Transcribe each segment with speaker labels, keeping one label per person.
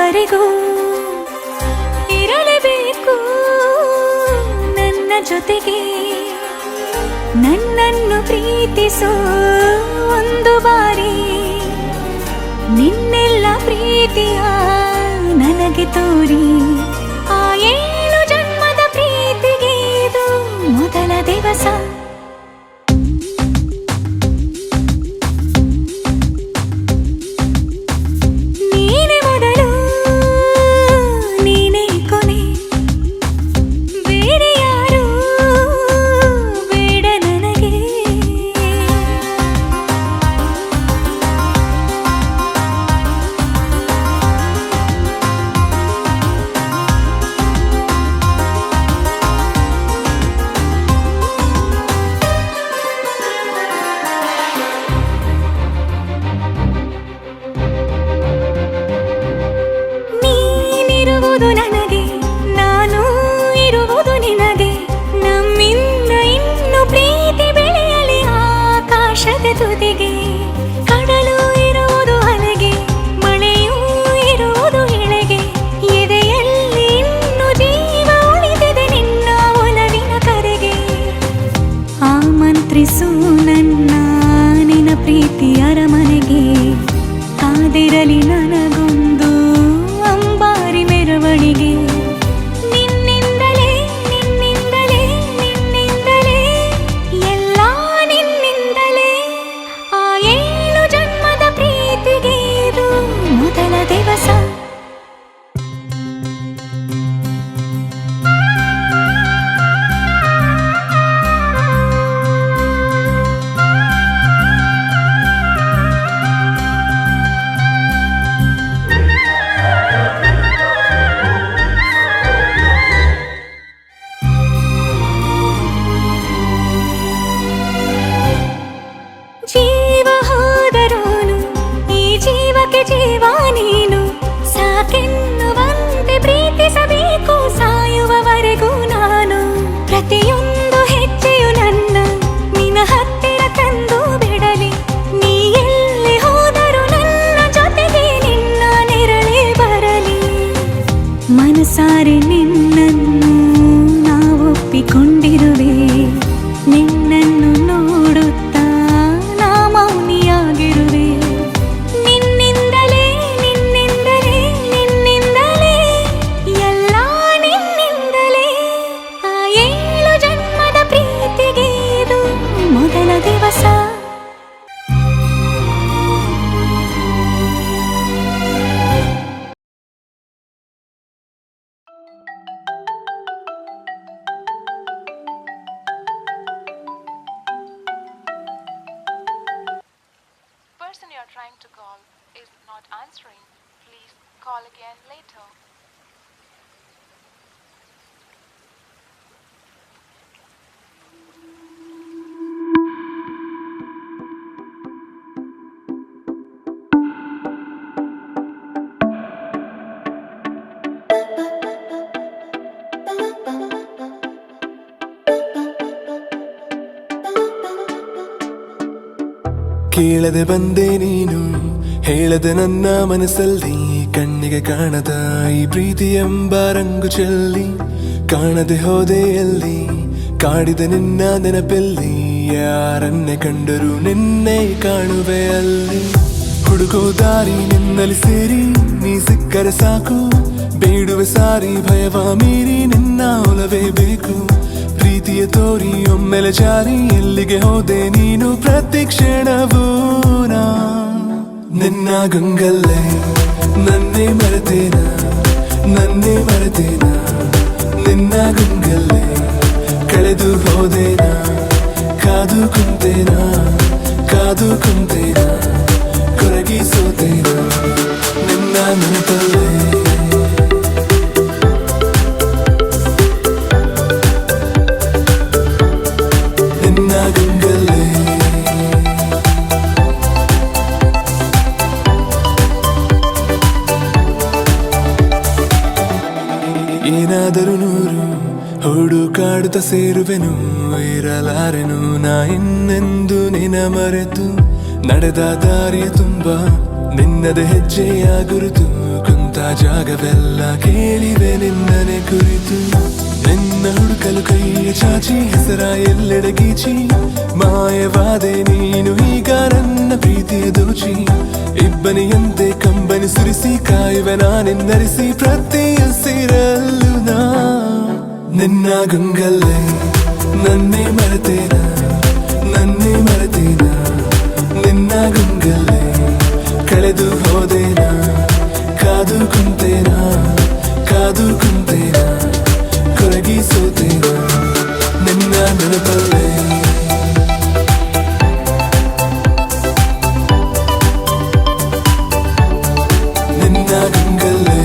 Speaker 1: ಸಾಯುವವರೆಗೂ ಇರಲೇಬೇಕು ನನ್ನ ಜೊತೆಗೆ. ನನ್ನನ್ನು ಪ್ರೀತಿಸೋ ಒಂದು ಬಾರಿ ನಿನ್ನೆಲ್ಲ ಪ್ರೀತಿಯ ನನಗೆ ತೋರಿ. ಆ 7 ಜನ್ಮದ ಪ್ರೀತಿಗೆ ಇದು ಮೊದಲ ದಿವಸ. ನೀನೇ ಮೊದಲು ನೀನೇ ಕೊನೆ, ಬೇರೆ ಯಾರು ಬೇಡ ನನಗೆ. ನೀನಿರುವುದು ನನಗೆ, ನಾನು ಇರುವುದು ನಿನಗೆ. ನಮ್ಮಿಂದ ಇನ್ನು ಪ್ರೀತಿ ಬೆಳೆಯಲಿ ಆಕಾಶದ ತುದಿಗೆ. ಕಡಲು ಇರುವುದು ಅಲೆಗೆ, ಮಳೆಯೂ ಇರುವುದು ಎಳೆಗೆ. ಎದೆಯಲ್ಲಿ ಇನ್ನು ಜೀವ ಉಳಿದಿದೆ ನಿನ್ನ ಒಲವಿನ ಕರೆಗೆ. ಆಮಂತ್ರಿಸು ನನ್ನ ನಿನ್ನ ಪ್ರೀತಿ ಅರಮನೆಗೆ. ಕಾದಿರಲಿ ನನಗೊಂದು ಅಂಬಾರಿ ಮೆರವಣಿಗೆ. ನಿನ್ನಿಂದಲೇ ನಿನ್ನಿಂದಲೇ ನಿನ್ನಿಂದಲೇ ಎಲ್ಲ ನಿನ್ನಿಂದಲೇ. ಆ 7 ಜನ್ಮದ ಪ್ರೀತಿಗೆ ಇದು ಮೊದಲ ದಿವಸ. ಜೀವ ಹೋದರೋನು ಈ ಜೀವಕ್ಕೆ ಜೀವ ನೀನು. ಸಾಕೆನ್ನುವಂತೆ ಪ್ರೀತಿಸಬೇಕು ಸಾಯುವವರೆಗೂ ನಾನು. ಪ್ರತಿಯೊಂದು ಹೆಜ್ಜೆಯು ನನ್ನ ನಿನ್ನ ಹತ್ತಿರ ತಂದು ಬಿಡಲಿ. ನೀ ಎಲ್ಲಿ ಹೋದರೂ ನನ್ನ ಜೊತೆಗೆ ನಿನ್ನ ನೆರಳೇ ಬರಲಿ. ಮನಸಾರೆ ನಿನ್ನನ್ನು ನಾವೊಪ್ಪಿಕೊಂಡಿರುವೆ. ನಿನ್ನನ್ನು ನೋಡುತ್ತಾ ನಾ ಮೌನಿಯಾಗಿರುವೆ. ನಿನ್ನಿಂದಲೇ ನಿನ್ನಿಂದಲೇ ನಿನ್ನಿಂದಲೇ ಎಲ್ಲ ನಿನ್ನಿಂದಲೇ. ಆ 7 ಜನ್ಮದ ಪ್ರೀತಿಗೆ ಇದು ಮೊದಲ ದಿವಸ.
Speaker 2: Person you are trying to call is not answering. Please call again later.
Speaker 3: ಕೇಳದೆ ಬಂದೆ ನೀನು, ಹೇಳದೆ ನನ್ನ ಮನಸ್ಸಲ್ಲಿ. ಕಣ್ಣಿಗೆ ಕಾಣದ ಈ ಪ್ರೀತಿ ಎಂಬ ರಂಗು ಚೆಲ್ಲಿ. ಕಾಣದೆ ಹೋದೆ ಎಲ್ಲಿ, ಕಾಡಿದ ನಿನ್ನ ನೆನಪೆಲ್ಲಿ. ಯಾರನ್ನೇ ಕಂಡರೂ ನಿನ್ನೆ ಕಾಣುವೆ ಅಲ್ಲಿ. ಹುಡುಕೋ ದಾರಿ ನಿನ್ನಲ್ಲಿ ಸೇರಿ ನೀ ಸಿಕ್ಕರೆ ಸಾಕು. ಬೇಡುವೆ ಸಾರಿ ಭಯವ ಮೀರಿ ನಿನ್ನ ಒಲವೇ ಬೇಕು. ಪ್ರೀತಿಯ ತೋರಿ ಒಮ್ಮೆಲೆ ಜಾರಿ ಎಲ್ಲಿಗೆ ಹೋದೆ ನೀನು ಪ್ರತಿ ಕ್ಷಣವೂ. ನಾ ನಿನ್ನ ಗಂಗಲ್ಲೇ ನನ್ನೇ ಮರೆತೇನ, ನನ್ನೇ ಮರೆತೇನ. ನಿನ್ನ ಗಂಗಲ್ಲೇ ಕಳೆದು ಹೋದೇನ. ಕಾದು ಕುಂತೇನ ಕಾದು ಕುಂತೇನ. ಕೊರಗಿ ಸೋತೇನ ನಿನ್ನ ನೆನಪಲ್ಲೇ. ಏನಾದರೂ ನೂರು ಹುಡುಕಾಡುತ್ತ ಸೇರುವೆನು. ಇರಲಾರೆನು ನಾ ಇನ್ನೆಂದು ನಿನ ಮರೆತು. ನಡೆದ ದಾರಿಯ ತುಂಬ ನಿನ್ನದ ಹೆಜ್ಜೆಯ ಗುರುತು. ಕುಂತ ಸುತ್ತ ಜಾಗವೆಲ್ಲ ಕೇಳಿವೆ ನಿನ್ನನೆ ಕುರಿತು. ನಿನ್ನ ಹುಡುಕಲು ಕೈಯ ಚಾಚಿ ಹೆಸರ ಎಲ್ಲೆಡೆ ಗೀಚಿ ಮಾಯವಾದೆ ನೀನು ಈಗ ನನ್ನ ಪ್ರೀತಿಯ ದೋಚಿ. ಇಬ್ಬನಿಯಂತೆ ಕಂಬನಿ ಸುರಿಸಿ ಕಾಯುವೆ ನಾನೆನ್ನರಿಸಿ ಪ್ರತಿ ಹಸಿರಲ್ಲೂ ನಾ ನಿನ್ನ ಗಂಗಲ್ಲೇ ನನ್ನೇ ಮರೆತೇನ ನನ್ನೇ ಮರೆತೇನ ನಿನ್ನ ಗಂಗಲ್ಲೇ ಕಳೆದು ಹೋದೇನ ಕಾದು ಕುಂತೇನ ಕಾದು ಕುಂತೇನ ಕೊರಗಿ ಸೋತೇನ ನಿನ್ನ ನೆನಪಲ್ಲೇ. ನಿನ್ನ ಗಂಗಲ್ಲೇ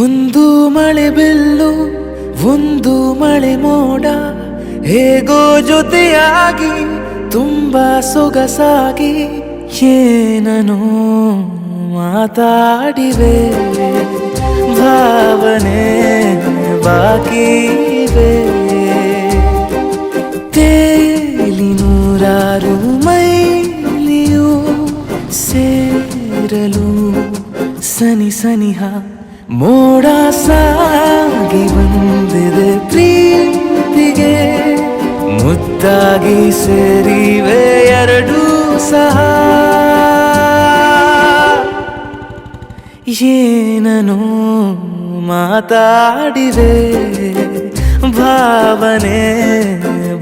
Speaker 4: ಒಂದು ಮಳೆ ಬಿಲ್ಲು ಒಂದು ಮಳೆ ಮೋಡ ಹೇಗೋ ಜೊತೆಯಾಗಿ ತುಂಬಾ ಸೊಗಸಾಗಿ ಏನನೋ ಮಾತಾಡಿವೆ ಭಾವನೆ ಬಾಕಿವೆ. ತೇಲಿ ನೂರಾರು ಮೈಲಿಯು ಸೇರಲು ಸನಿ ಸನಿಹ ಮೋಡ ಸಾಗಿ ಬಂದಿದೆ ಪ್ರೀತಿಗೆ ಮುದ್ದಾಗಿ ಸೇರಿವೆ ಎರಡೂ ಸಹ. ಏನನೋ ಮಾತಾಡಿವೆ ಭಾವನೆ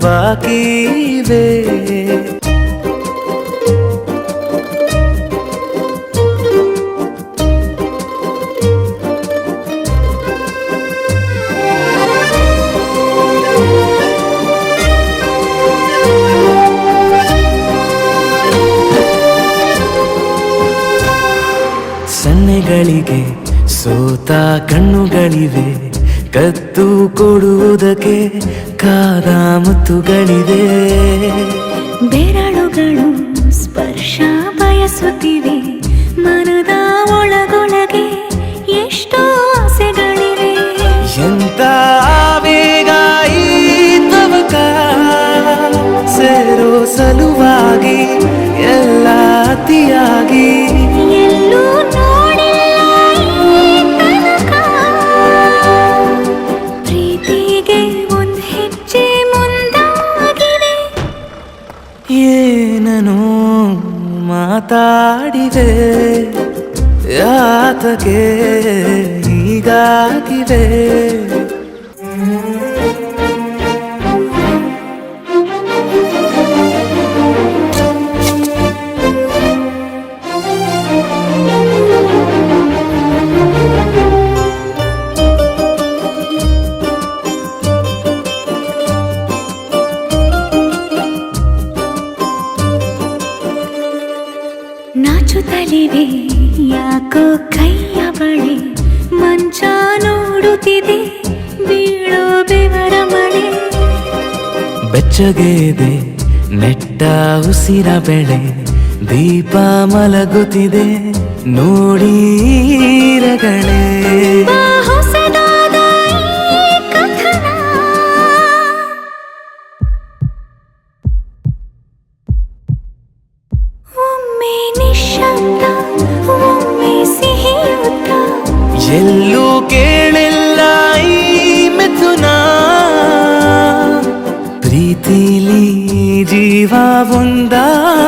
Speaker 4: ಬಾಕಿವೆ. ಸನ್ನೆಗಳಿಗೆ ಸೋತ ಕಣ್ಣುಗಳಿವೆ ಕತ್ತು ಕೊಡುವುದಕ್ಕೆ ಕಾದ ಮುತ್ತುಗಳಿವೆ.
Speaker 1: ಬೆರಳುಗಳು ಸ್ಪರ್ಶ ಬಯಸುತ್ತಿವೆ ಮನದ ಒಳಗೊಳಗೆ ಎಷ್ಟೋ ಆಸೆಗಳಿವೆ.
Speaker 4: ಎಂತ ಬೇಗ ಈ ತವಕ ಸೇರೋ ಸಲುವಾಗಿ ಎಲ್ಲ ಅತಿಯಾಗಿ
Speaker 1: ಎಲ್ಲೂ ನೋಡಿಲ್ಲ ಈ ತನಕ ಪ್ರೀತಿಗೆ ಒಂದು ಹೆಜ್ಜೆ ಮುಂದಾಗಿದೆ.
Speaker 4: ಏನನೋ ಮಾತಾಡಿವೆ ಯಾತಕ್ಕೆ ಹೀಗಾಗಿವೆ.
Speaker 1: ನಾಚುತ್ತಲಿವೆ ಯಾಕೋ ಕೈಯ ಬಳಿ ಮಂಚ ನೋಡುತ್ತಿದೆ ಬೀಳೋ ಬೆವರ ಮಳೆ.
Speaker 4: ಬೆಚ್ಚಗೆದೆ ನೆಟ್ಟ ಉಸಿರ ಬೆಳೆ ದೀಪ ಮಲಗುತ್ತಿದೆ ನೋಡೀರಗಳೇ.
Speaker 1: ಹೊಸದಾದ ಈ ಕಥನ ಒಮ್ಮೆ ನಿಶ್ಶಬ್ದ ಒಮ್ಮೆ ಸಿಹಿಯುತ್ತ
Speaker 4: ಎಲ್ಲೂ ಕೇಳಿಲ್ಲ ಈ ಮಿಥುನ. ಪ್ರೀತಿಲಿ ಜೀವ ಒಂದಾಗಿದೆ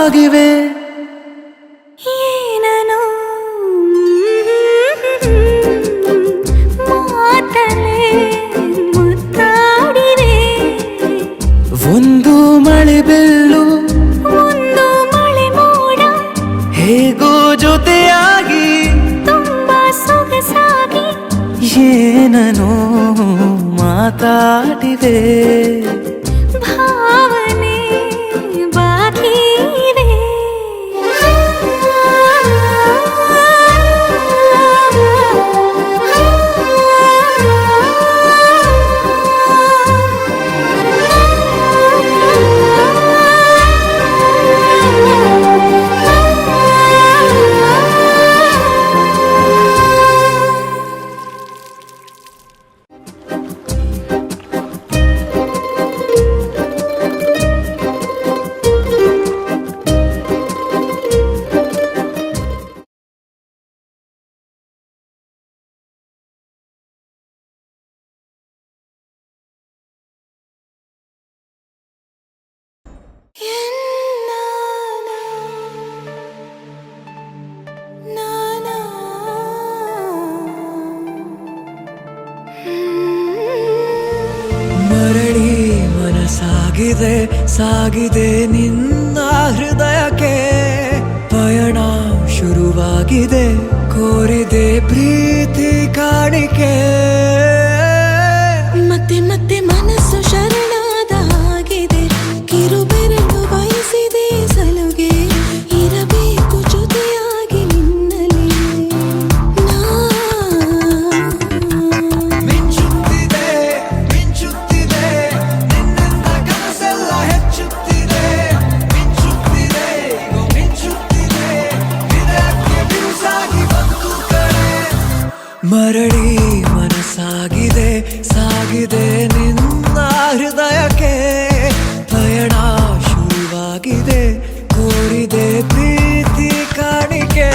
Speaker 4: ಏನನೋ ಮಾತಾಡಿವೆ.
Speaker 1: ಭಾವನೆ ಬಾಕಿ ಇವೆ.
Speaker 5: ಮರಳಿ ಮನಸಾಗಿದೆ ಸಾಗಿದೆ ನಿನ್ನ ಹೃದಯಕ್ಕೆ. ಪಯಣ ಶುರುವಾಗಿದೆ ಕೋರಿದೆ ಪ್ರೀತಿ ಕಾಣಿಕೆ.
Speaker 1: ಮತ್ತೆ ಮತ್ತೆ ಮನಸ್ಸು ಶರಣಾದ ಹಾಗಿದೆ. ಕಿರುಬೆರಳು ಬಯಸಿದೆ ಸಲುಗೆ. ಇರಬೇಕು ಜೊತೆಯಾಗಿ ನಿನ್ನಲಿ
Speaker 5: ಮಿಂಚುತ್ತಿದೆ ಮಿಂಚುತ್ತಿದೆ ನಿನ್ನಿಂದ ಕನಸೆಲ್ಲ ಹೆಚ್ಚುತ್ತಿದೆ. ಮಿಂಚುತ್ತಿದೆ ಮಿಂಚುತ್ತಿದೆ ಹೃದಯಕ್ಕೆ ಬಿರುಸಾಗಿ ಬಂತು ಕಡೆ. ಮರಳಿ ಮನಸ್ಸಾಗಿದೆ ಸಾಗಿದೆ ನಿನ್ನ ಹೃದಯಕ್ಕೆ. ಪಯಣ ಶುರುವಾಗಿದೆ ಕೋರಿದೆ ಪ್ರೀತಿ ಕಾಣಿಕೆ.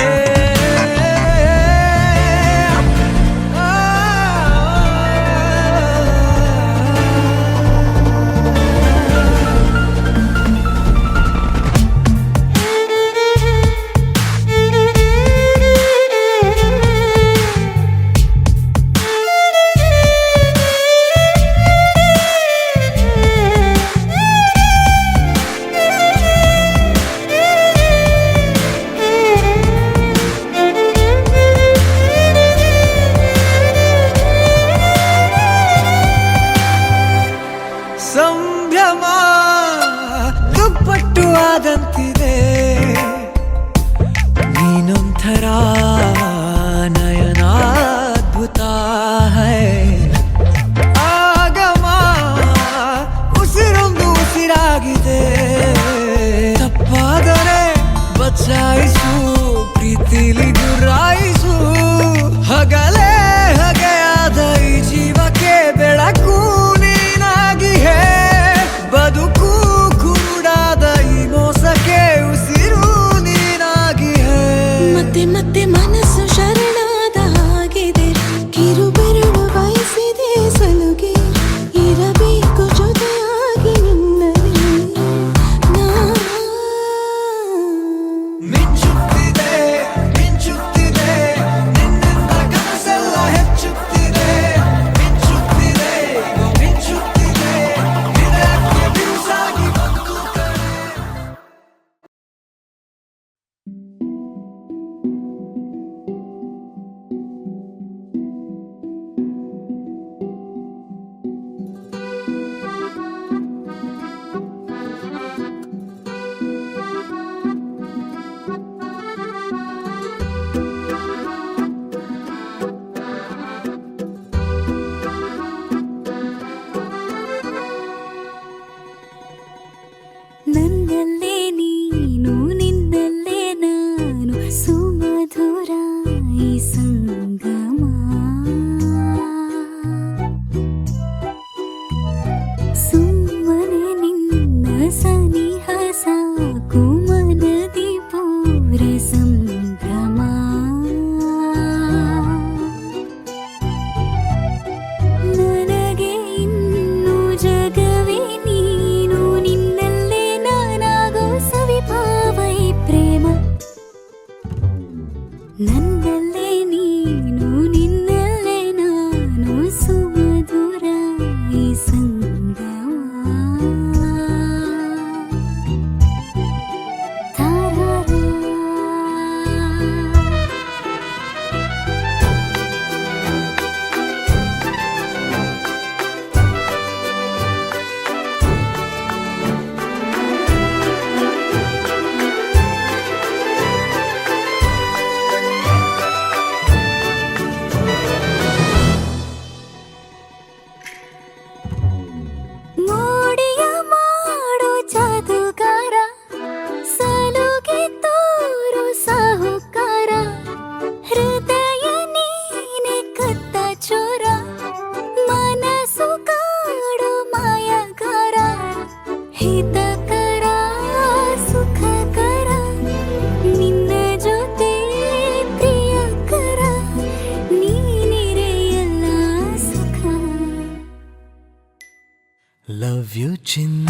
Speaker 4: ಲವ್ ಯು ಚಿನ್ನ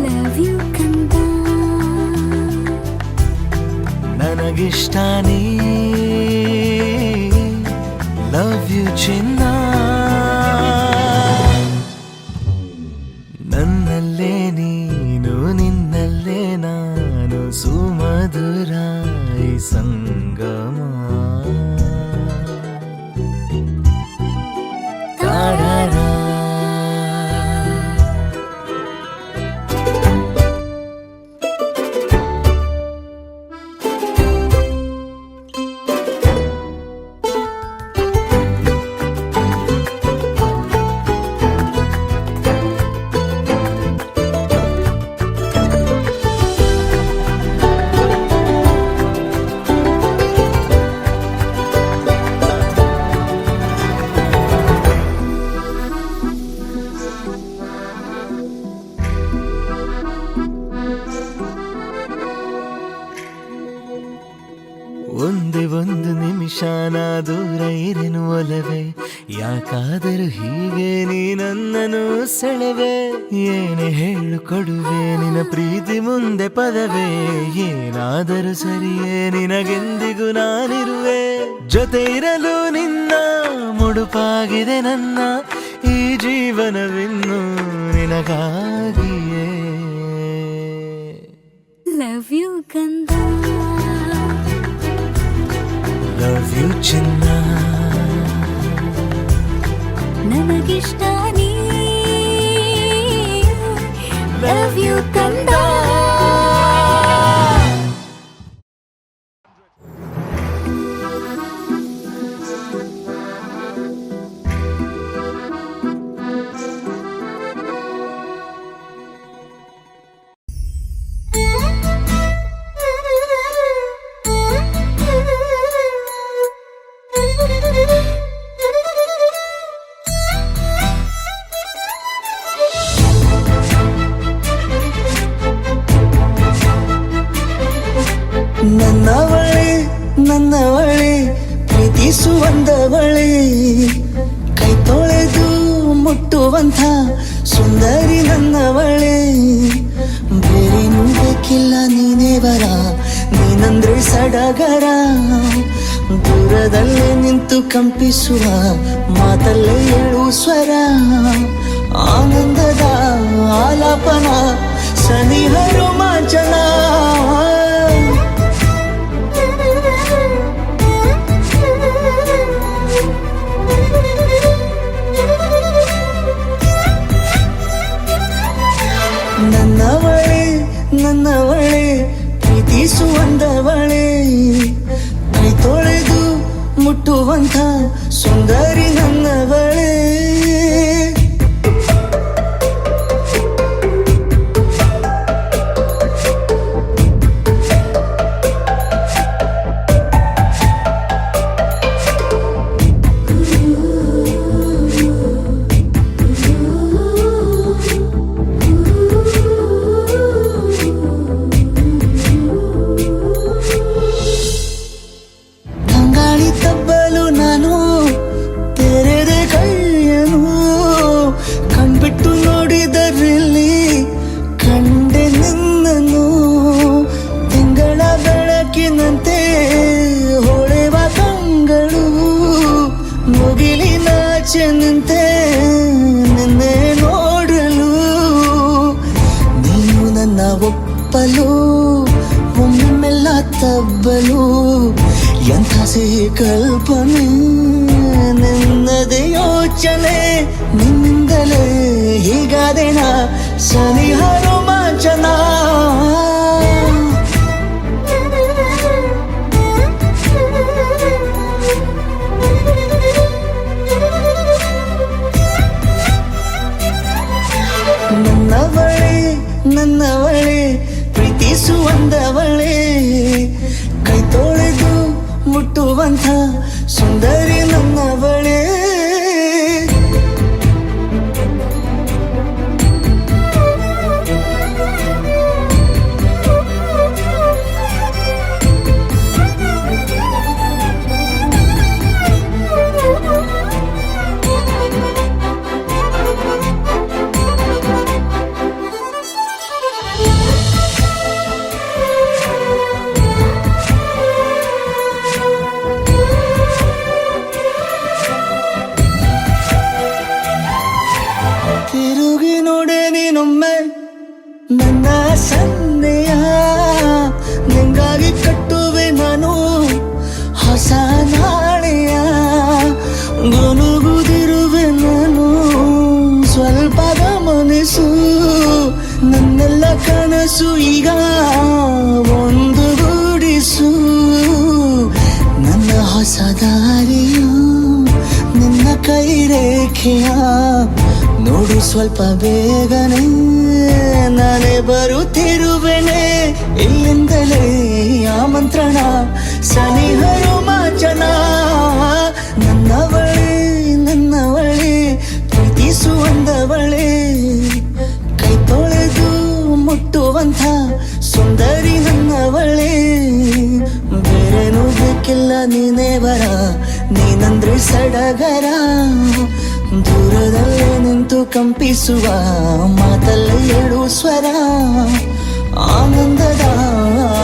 Speaker 1: ಲವ್ ಯು ಕಂದ
Speaker 4: ನನಗಿಷ್ಟ ನೀ ಲವ್ ಯು ಚಿನ್ನ ನನ್ನಲ್ಲೇ ನೀನು ನಿನ್ನಲ್ಲೇ ನಾನು ಸುಮಧುರ ಈ ಸಂಗಮ ತಾರಾರ ಒಂದೇ ಒಂದು ನಿಮಿಷ ನಾ ದೂರ ಇರೆನು ಒಲವೇ ಯಾಕಾದರೂ ಹೀಗೆ ನೀ ನನ್ನನ್ನು ಸೆಳೆವೆ ಏನೇ ಹೇಳು ಕೊಡುವೆ ನಿನ್ನ ಪ್ರೀತಿ ಮುಂದೆ ಪದವೇ ಏನಾದರೂ ಸರಿಯೇ ನಿನಗೆಂದಿಗೂ ನಾನಿರುವೆ ಜೊತೆ ಇರಲು ನಿನ್ನ ಮುಡುಪಾಗಿದೆ ನನ್ನ ಈ ಜೀವನವಿನ್ನು ನಿನಗಾಗಿಯೇ
Speaker 1: ಲವ್ ಯು ಕಂದ
Speaker 4: ಲವ್ ಯು ಚಿನ್ನ
Speaker 1: ನನಗಿಷ್ಟ ನೀ ಲವ್ ಯು ಕಂದ
Speaker 6: ನನ್ನವಳೆ ಪ್ರೀತಿಸುವಂದವಳೆ ಕೈ ತೊಳೆದು ಮುಟ್ಟುವಂಥ ಸುಂದರಿ ನನ್ನವಳೆ ಬೇರೇನೂ ಬೇಕಿಲ್ಲ ನೀನೇ ಬರ ನೀನಂದ್ರೆ ಸಡಗರ ದೂರದಲ್ಲೇ ನಿಂತು ಕಂಪಿಸುವ ಮಾತಲ್ಲೇ ಏಳು ಸ್ವರ ಆನಂದದ ಆಲಾಪನ ಸನಿಹ ರೋಮಾಂಚನ ನನ್ನವಳೆ ಪ್ರೀತಿಸುವಂದವಳೆ ಕೈ ತೊಳೆದು ಮುಟ್ಟುವಂಥ ಸುಂದರಿ ನನ್ನವಳೆ ನಿಂತೆ ನಿನ್ನೆ ನೋಡಲು ನೀನು ನನ್ನ ಒಪ್ಪಲು ಒಮ್ಮೆಲ್ಲ ತಬ್ಬಲು ಎಂಥ ಸಿಹಿ ಕಲ್ಪನೆ ನಿನ್ನದೇ ಯೋಚನೆ ನಿನ್ನಿಂದಲೇ ಹೀಗಾದೇನ ಸನಿಹ ರೋಮಾಂಚನ ನನ್ನವಳೆ ಪ್ರೀತಿಸುವಂದವಳೆ ಕೈ ತೊಳೆದು ಮುಟ್ಟುವಂಥ ಸುಂದರಿ ನನ್ನವಳೆ ಸನ್ನೆಯ ನಿಂಗಾಗಿ ಕಟ್ಟುವೆ ನಾನು ಹೊಸ ನಾಳೆಯ ಗುನುಗುದಿರುವೆ ನಾನು ಸ್ವಲ್ಪ ಗಮನಿಸು ನನ್ನೆಲ್ಲ ಕನಸು ಈಗ ಒಂದು ಗೂಡಿಸು ನನ್ನ ಹೊಸ ದಾರಿಯು ನಿನ್ನ ಕೈ ರೇಖೆಯ ನೋಡು ಸ್ವಲ್ಪ ಬೇಗನೆ ನಾನೇ ಬರುತ್ತಿರುವೆನೆ ಇಲ್ಲಿಂದಲೇ ಆಮಂತ್ರಣ ಸನಿಹರು ಮಾಚನ ನನ್ನವಳೆ ಪ್ರೀತಿಸುವಂದವಳೆ ಕೈ ತೊಳೆದು ಮುಟ್ಟುವಂಥ ಸುಂದರಿ ನನ್ನವಳೆ ಬೇರೇನೂ ಬೇಕಿಲ್ಲ ನೀನೇ ಬರ ನೀನಂದ್ರೆ ಸಡಗರ ದೂರದಲ್ಲೇ ನಿಂತು ಕಂಪಿಸುವ ಮಾತಲ್ಲೇ ಏಳು ಸ್ವರ ಆನಂದದ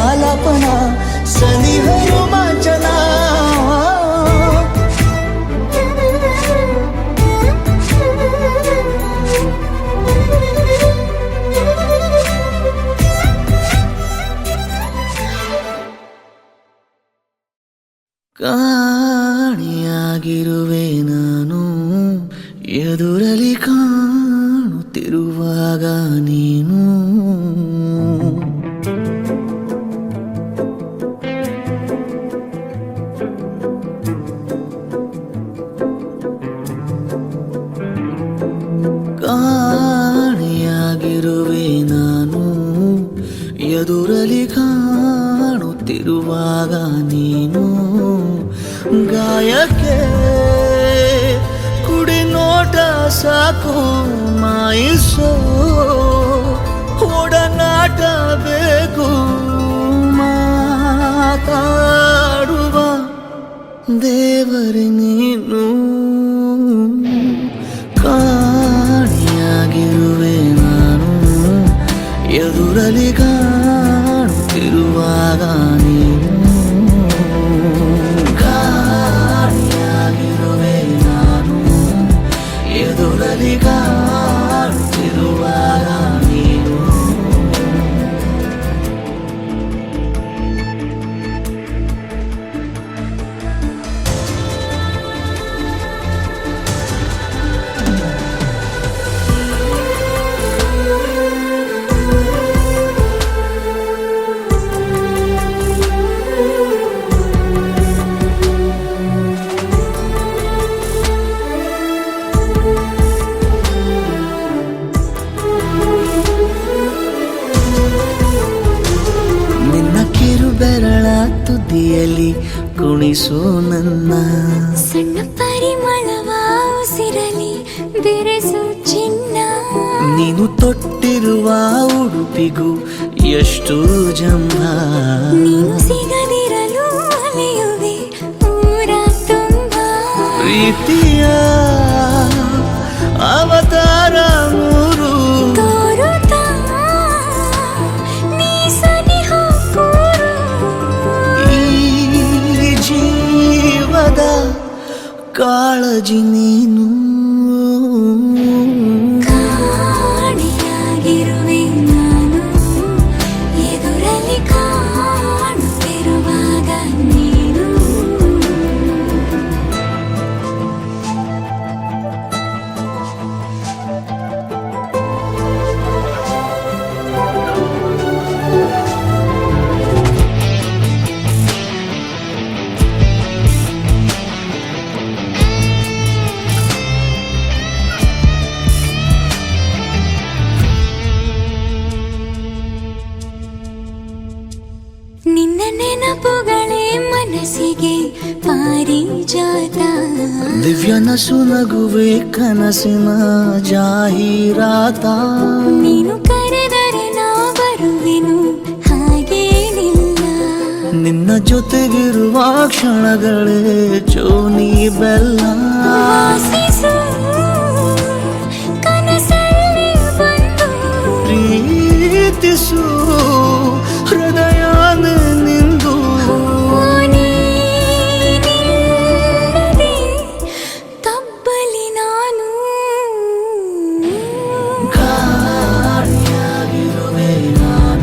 Speaker 6: ಆಲಾಪನ ಸನಿಹರು ಮಾಚನ ಕಾಣಿಯಾಗಿರುವೆ ನಾನು ಎದುರಲಿ ಕಾಣುತ್ತಿರುವಾಗ ನೀನು ಕಾಣಿಯಾಗಿರುವೆ ನಾನು ಎದುರಲಿ ಕಾಣುತ್ತಿರುವಾಗ ನೀನು ಗಾಯಕ್ಕೆ ಕುಡಿ ನೋಟ ಸಾಕು ಮಾಯಿಸೋ ಒಡನಾಟ ಬೇಕು ಮಾತಾಡುವ ದೇವರೇ ನೀನು ಕಾಣಿಯಾಗಿರುವೆ ನಾನು ಎದುರಲಿ ಕಾಣುತ್ತಿರುವಾಗ ನೀನು ಕಾಣಿಯಾಗಿರುವೆ ನಾನು ಎದುರಲಿ ಕಾಣುತ್ತಿರುವಾಗ ನೀನು ಬೆರಳ ತುದಿಯಲ್ಲಿ ಕುಣಿಸು ನನ್ನ
Speaker 1: ಸಣ್ಣ ಪರಿಮಳವ ಉಸಿರಲಿ ಬೆರೆಸು ಚಿನ್ನ
Speaker 6: ನೀನು ತೊಟ್ಟಿರುವ ಉಡುಪಿಗೂ ಎಷ್ಟು ಜಂಭ
Speaker 1: ನೀನು ಸಿಗದಿರಲು ಅಲೆಯುವೆ ಊರ ತುಂಬ
Speaker 6: ಪ್ರೀತಿಯ ಅವತಾರ ಮೂರು
Speaker 1: ತೋರುತ್ತಾ ನೀ ಸನಿಹ ಕೂರು
Speaker 6: ಈ ಜೀವದ ಕಾಳಜಿ ನೀನು
Speaker 1: ಕಾಣಿಯಾಗಿರುವೆ ನಾನು ಎದುರಲ್ಲಿ ಕಾಣುತ್ತಿರುವಾಗ ನೀನು ನಿನ್ನ ನೆನಪುಗಳೇ ಮನಸ್ಸಿಗೆ ಪಾರಿಜಾತ
Speaker 6: ದಿವ್ಯ ನಸು ನಗುವೆ ಕನಸಿನ ಜಾಹೀರಾತ
Speaker 1: ನೀನು ಕರೆದರೆ ನಾ ಬರುವೆನು ಹಾಗೇನಿಲ್ಲ
Speaker 6: ನಿನ್ನ ಜೊತೆಗಿರುವ ಕ್ಷಣಗಳೇ ಚೋನಿ ಬೆಲ್ಲ
Speaker 1: ವಾಸಿಸು ಕನಸಲ್ಲಿ ಬಂದು
Speaker 6: ಪ್ರೀತಿಸು ಹೃದಯ ನಿಂದು
Speaker 1: ನೀನಿಲ್ಲದೆ ತಬ್ಬಲಿ ನಾನು
Speaker 6: ಕಾಣಿಯಾಗಿರುವೆ ನಾನು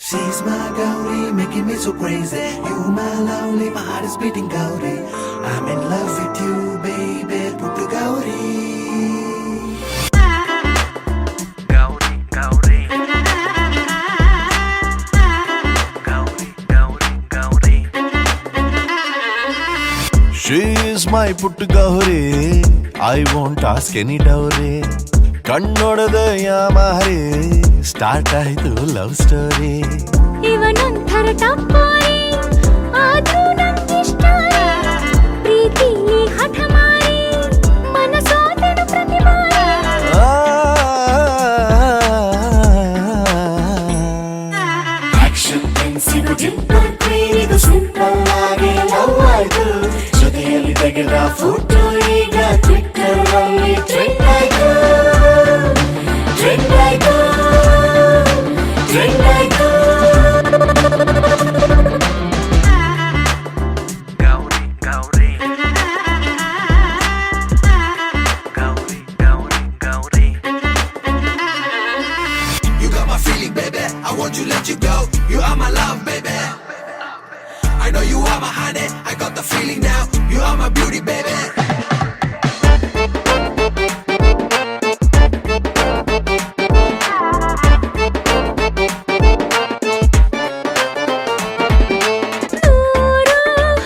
Speaker 5: She's my Gauri, making me so crazy. You my lovely, my heart is beating Gauri. I'm in love with you, baby, put Gauri.
Speaker 4: Gauri, Gauri. Gauri, Gauri, Gauri.
Speaker 3: She is my puttu Gauri. I won't ask any dowry. ಕಣ್ಣೊಡೆದ ಯಾಮಾರಿ start ಆಯ್ತು love story.
Speaker 1: ಇವನೊಂಥರ ಟಪ್ಪೋರಿ ಆದ್ರೂ ನಂಗಿಷ್ಟ ಪ್ರೀತಿಲಿ ಹಠ ಮಾರಿ ಮನಸೋದನು ಪ್ರತಿ ಬಾರಿ.
Speaker 6: ಆಕ್ಷನ್ ಪೆನ್ಸಿಲ್ ಡಿಂಪಲ್ ಕ್ವೀನ್ ಇದು ಸಿಂಪಲ್ ಆಗಿ ಲವ್ ಆಯ್ತು. ಜೊತೆಯಲ್ಲಿ ತೆಗೆದ ಫೋಟೋ ಈಗ ಟ್ವಿಟ್ಟರ್ ಅಲ್ಲಿ ಟ್ರೆಂಡ್ ಆಯ್ತು. ಟ್ರೆಂಡ್ ಆಯ್ತು, ಟ್ರೆಂಡ್ ಆಯ್ತು.
Speaker 4: Gauri, Gauri. Gauri, Gauri, Gauri.
Speaker 5: You got my feeling, baby. I want to let you go. You are my love, baby. I know you are my honey. I got the feeling now. You are my beauty, baby.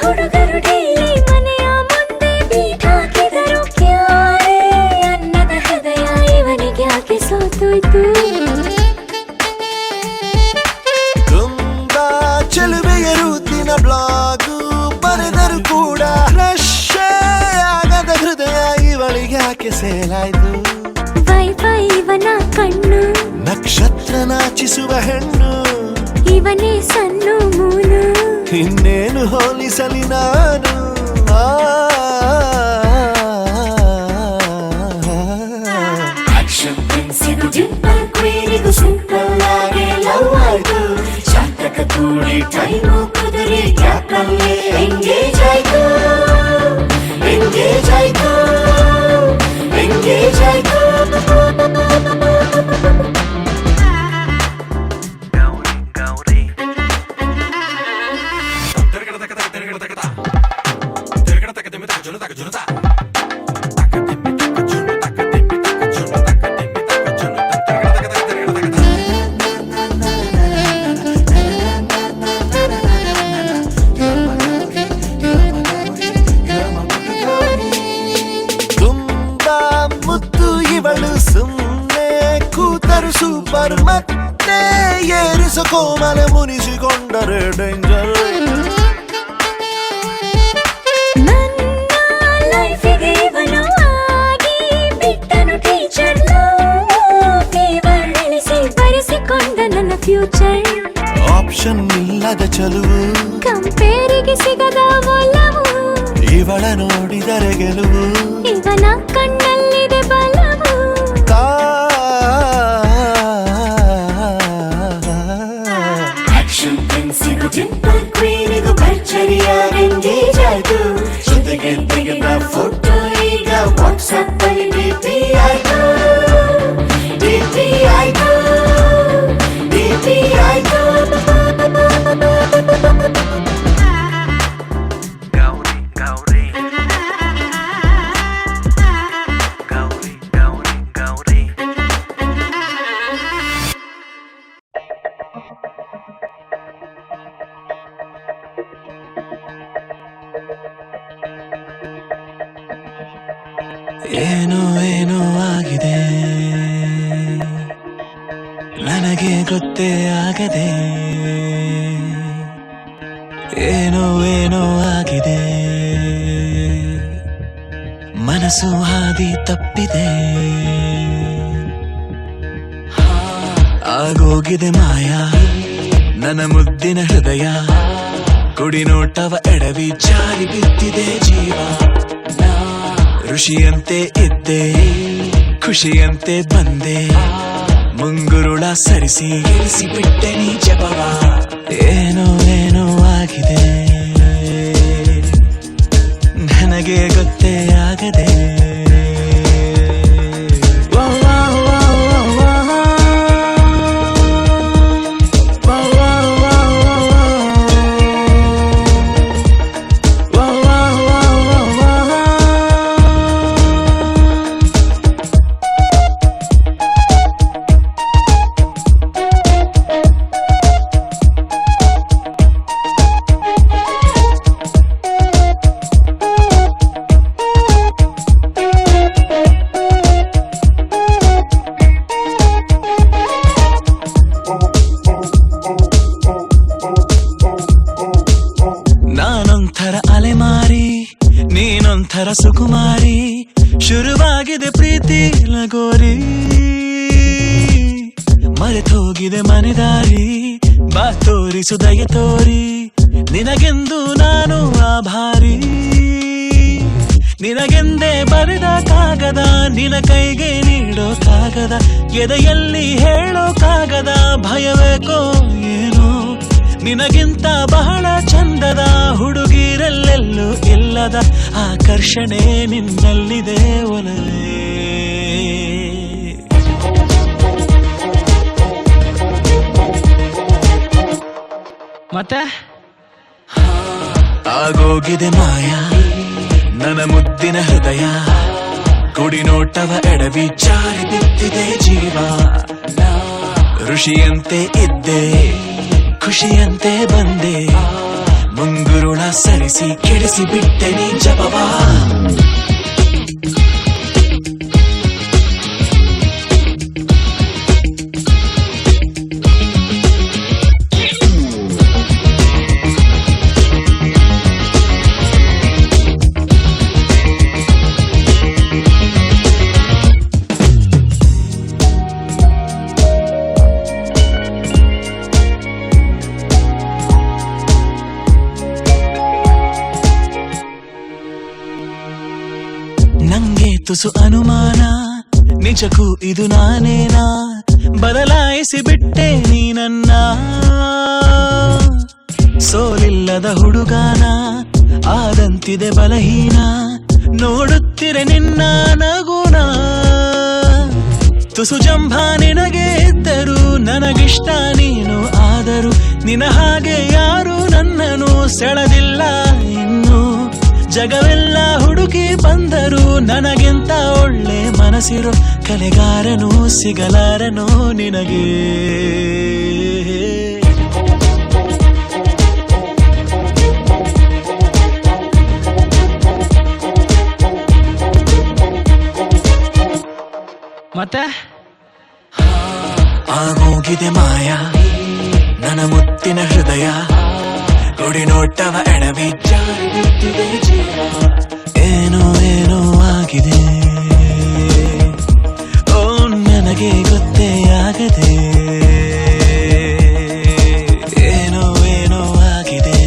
Speaker 1: ಹುಡುಗರು daily ಮನೆಯ ಮುಂದೆ beet ಹಾಕಿದರು ಕ್ಯಾರೆ ಅನ್ನದ ಹೃದಯ ಇವನಿಗೆ ಯಾಕೆ ಸೋತೋಯ್ತು.
Speaker 3: ತುಂಬಾ ಚೆಲುವೆಯ ರೂತಿನ blog ಬರೆದರು ಕೂಡ ರಶ್ ಆಗದ ಹೃದಯ ಇವಳಿಗೆ ಯಾಕೆ ಸೇಲಾಯ್ತು.
Speaker 1: ವೈಫೈ ಇವನ ಕಣ್ಣು
Speaker 3: ನಕ್ಷತ್ರ ನಾಚಿಸುವ ಹೆಣ್ಣು
Speaker 1: ಇವನೇ ಸಣ್ಣ ಮೂನು.
Speaker 3: ಇನ್ನೇನು ಹೋಲಿಸಲಿ ನಾನು.
Speaker 6: ಆಕ್ಷನ್ ಪೆನ್ಸಿಲ್ ಡಿಂಪಲ್ ಕ್ವೀನ್ ಇದು ಸಿಂಪಲ್ ಆಗಿ ಲವ್ ಆಯ್ತು. ಶಾತಕ ಕೂಡಿ ಟೈಮು ಕುದುರಿ ಗ್ಯಾಪ್ ಅಲ್ಲಿ ಎಂಗೇಜ್ ಆಯ್ತು. ಎಂಗೇಜ್ ಆಯ್ತು, ಎಂಗೇಜ್ ಆಯ್ತು.
Speaker 4: Gauri, Gauri.
Speaker 3: ತುಂಬಾ ಮುದ್ದು ಇವಳು ಸುಮ್ಮನೆ ಕೂತರು ಸೂಪರ್ ಮತ್ತೆ ಏರಿಸ ಕೋಮಲ ಮುನಿಸಿಕೊಂಡರೆ ಡೇಂಜರ್.
Speaker 1: ನನ್ನ ಲೈಫಿಗೆ ಇವನು ಆಗಿ ಬಿಟ್ಟನು ಟೀಚರ್ ಫೇವರ್ ಇಳಿಸಿ ಬರೆಸಿಕೊಂಡ ನನ್ನ ಫ್ಯೂಚರ್.
Speaker 3: ಆಪ್ಷನ್ ಇಲ್ಲದ ಚಲುವು
Speaker 1: ಕಂಪೇರಿಗೆ ಸಿಗದ ಒಲವು
Speaker 3: ಇವಳ ನೋಡಿದರೆ ಗೆಲುವು.
Speaker 1: ಇವನ ಕಣ್ಣಲ್ಲಿದೆ ಬಲವು.
Speaker 6: ಆಕ್ಷನ್ ಪೆನ್ಸಿಲ್ ಡಿಂಪಲ್ ಕ್ವೀನ್ ಇದು ಭರ್ಜರಿಯಾಗಿ ಎಂಗೇಜ್ ಆಯ್ತು. ಜೊತೆಗೆ ತೆಗೆದ ಫೋಟೋ ಈಗ ವಾಟ್ಸ್ಆಪ್ ಅಲ್ಲಿ ಡಿಪಿ ಆಯ್ತು. ಡಿಪಿ ಆಯ್ತು, ಡಿಪಿ ಆಯ್ತು.
Speaker 4: Gauri, Gauri. Gauri, Gauri, Gauri.
Speaker 3: ಏನೋ ಏನೋ ಆಗಿದೆ ನನಗೆ ಗೊತ್ತೇ ಆಗದೆ. ಏನೋ ಏನೋ ಆಗಿದೆ ಮನಸ್ಸು ಹಾದಿ ತಪ್ಪಿದೆ. ಆಗೋಗಿದೆ ಮಾಯ ನನ್ನ ಮುದ್ದಿನ ಹೃದಯ. ಕುಡಿ ನೋಟವ ಎಡವಿ ಜಾರಿ ಬಿದ್ದಿದೆ ಜೀವ. ಋಷಿಯಂತೆ ಇದ್ದೆ ಖುಷಿಯಂತೆ ಬಂದೆ. ಮುಂಗುರುಳ ಸರಿಸಿ ಇರಿಸಿ ಬಿಟ್ಟೆ ನೀ ಜಪವ. ಏನೋ ಏನೋ ಆಗಿದೆ ನನಗೆ ಗೊತ್ತೇ ಆಗದೆ. ವಾ ವಾ ವಾ ವಾ ವಾ ವಾ ವಾ
Speaker 7: ಸುಕುಮಾರಿ ಶುರುವಾಗಿದೆ ಪ್ರೀತಿ ಲಗೋರಿ ಮರೆತೋಗಿದೆ ಮನೆದಾರಿ ಬಾ ತೋರಿಸು ದಯ ತೋರಿ ನಿನಗೆಂದು ನಾನು ಆಭಾರಿ ನಿನಗೆಂದೇ ಬರೆದ ಕಾಗದ ನಿನ ಕೈಗೆ ನೀಡೋ ಕಾಗದ ಎದೆಯಲ್ಲಿ ಹೇಳೋ ಕಾಗದ ಭಯವೇಕೋ ಏನೋ ನಿನಗಿಂತ ಬಹಳ ಚಂದದ ಹುಡುಗಿರಲ್ಲೆಲ್ಲೂ ಇಲ್ಲದ ಆಕರ್ಷಣೆ ನಿನ್ನಲ್ಲಿದೆ ಒಲವೇ
Speaker 8: ಮತ್ತೆ
Speaker 7: ಆಗೋಗಿದೆ ಮಾಯ ನನ್ನ ಮುದ್ದಿನ ಹೃದಯ ಕುಡಿ ನೋಟವ ಎಡವಿ ಜಾರಿ ಬಿದ್ದಿದೆ ಜೀವ ಋಷಿಯಂತೆ ಇದ್ದೆ ಖುಷಿಯಂತೆ ಬಂದೆ ಮುಂಗುರುಳ ಸರಿಸಿ ಕೆಡಿಸಿ ಬಿಟ್ಟೆ ನೀ ಜಪವಾ ನಂಗೆ ತುಸು ಅನುಮಾನ ನಿಜಕ್ಕೂ ಇದು ನಾನೇನಾ ಬದಲಾಯಿಸಿ ಬಿಟ್ಟೆ ನೀ ನನ್ನ ಸೋಲಿಲ್ಲದ ಹುಡುಗಾನ ಆದಂತಿದೆ ಬಲಹೀನ ನೋಡುತ್ತಿರೆ ನಿನ್ನ ನಗುನ ತುಸು ಜಂಭ ನಿನಗೆ ಇದ್ದರು ನನಗಿಷ್ಟ ನೀನು ಆದರೂ ನಿನ ಹಾಗೆ ಯಾರು ನನ್ನನ್ನು ಸೆಳೆದಿಲ್ಲ ಇನ್ನು ಜಗವೆಲ್ಲ ಹುಡುಕಿ ಬಂದರು ನನಗಿಂತ ಒಳ್ಳೆ ಮನಸ್ಸಿರೋ ಕಲೆಗಾರನು ಸಿಗಲಾರನು ನಿನಗೆ
Speaker 8: ಮತ್ತೆ
Speaker 7: ಆಗೋಗಿದೆ ಮಾಯ ನನ್ನ ಮುತ್ತಿನ ಹೃದಯ ಕೊಡಿ ನೋಟವ ಎಡವಿ ಜಾರಿ ಬಿದ್ದಿದೆ ಜೀವ ಏನೋ ಏನೋ ಆಗಿದೆ ಓ ನನಗೆ ಗೊತ್ತೇ ಆಗದೆ ಏನೋ ಏನೋ ಆಗಿದೆ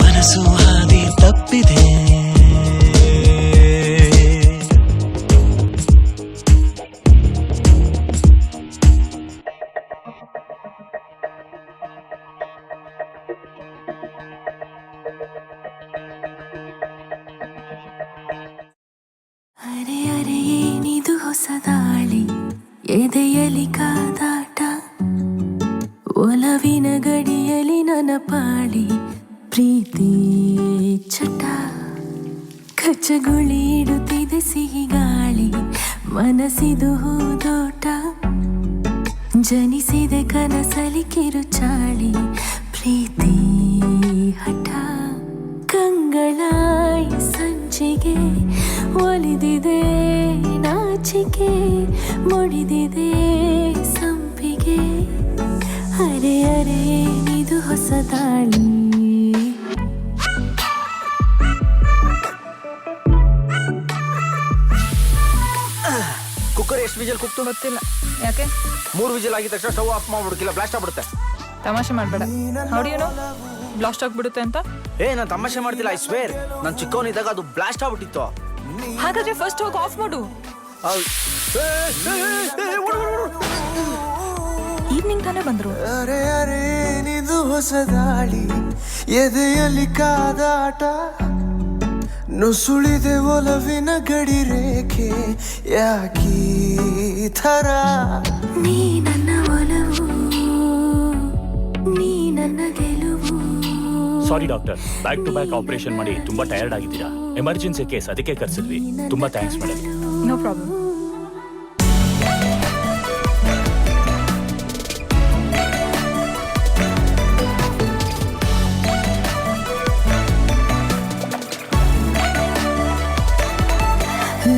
Speaker 7: ಮನಸ್ಸು ಹಾದಿ ತಪ್ಪಿದೆ
Speaker 1: ಅರೆ ಅರೆ ಏನಿದು ಹೊಸ ದಾಳಿ ಎದೆಯಲಿ ಕಾದಾಟ ಒಲವಿನ ಗಡಿಯಲಿ ನನ್ನ ಪಾಳಿ ಪ್ರೀತಿ ಚಟ ಕಚ್ಚಗುಳಿ ಇಡುತ್ತಿದೆ ಸಿಹಿ ಗಾಳಿ ಮನಸ್ಸಿದು ಹೂದೋಟ ಜನಿಸಿದೆ ಕನಸಲಿ ಕಿರುಚಾಳಿ ಪ್ರೀತಿ ಹಠ ಕಂಗಳಾಯಿ ಸಂಚಿಗೆ ಒಲಿದಿದೆ ನಾಚಿಕೆ ಮುಡಿದಿದೆ ಸಂಪಿಗೆ ಅರೆ ಅರೆ ಏನಿದು ಹೊಸ ದಾಳಿ
Speaker 9: ಕುಕ್ಕರ್ ಎಷ್ಟು ವಿಜಲ್ ಕುಕ್ತು
Speaker 2: ಗೊತ್ತಿಲ್ಲ ಯಾಕೆ
Speaker 9: 3 ವಿಜಲ್ ಆಗಿದ ತಕ್ಷಣ ಸ್ಟವ್ ಆಫ್ ಮಾಡ್ಬಿಡ್ಕಿಲ್ಲ ಬ್ಲಾಸ್ಟ್ ಆಗ್ಬಿಡುತ್ತೆ
Speaker 2: ತಮಾಷೆ ಮಾಡ್ಬೇಡ ಹೌಡಿಯೋ ಬ್ಲಾಸ್ಟ್ ಆಗ್ಬಿಡುತ್ತೆ ಅಂತ
Speaker 9: ನಾನು ತಮಾಷೆ ಮಾಡ್ತಿಲ್ಲ ಐ ಸ್ವೇರ್ ನಾನು ಚಿಕ್ಕವನಿದ್ದಾಗ ಅದು ಬ್ಲಾಸ್ಟ್ ಆಗ್ಬಿಟ್ಟಿತ್ತು
Speaker 2: ಹಾಗಾದ್ರೆ ಫಸ್ಟ್ ಹೋಗಿ ಆಫ್ ಮಾಡು ಈವ್ನಿಂಗ್ ತಾನೇ ಬಂದ್ರು
Speaker 6: ಅರೆ ಅರೆ ಏನಿದು ಹೊಸ ದಾಳಿ ಎದೆಯಲ್ಲಿ ಕಾದಾಟ ನುಸುಳಿದೆ ಒಲವಿನ ಗಡಿ ರೇಖೆ ಯಾಕೀ ಥರ
Speaker 1: ನೀ ನನ್ನ ಒಲವು ನೀ ನನ್ನ ಗೆಲುವು
Speaker 10: sorry doctor, back to back operation ಮಾಡಿ ತುಂಬಾ ಟಯರ್ಡ್ ಆಗಿದ್ದೀರಾ. ಎಮರ್ಜೆನ್ಸಿ ಕೇಸ್ ಅದಕ್ಕೆ ಕರೆಸಿದ್ವಿ. ತುಂಬಾ ಥ್ಯಾಂಕ್ಸ್ ಮೇಡಮ್.
Speaker 2: No problem.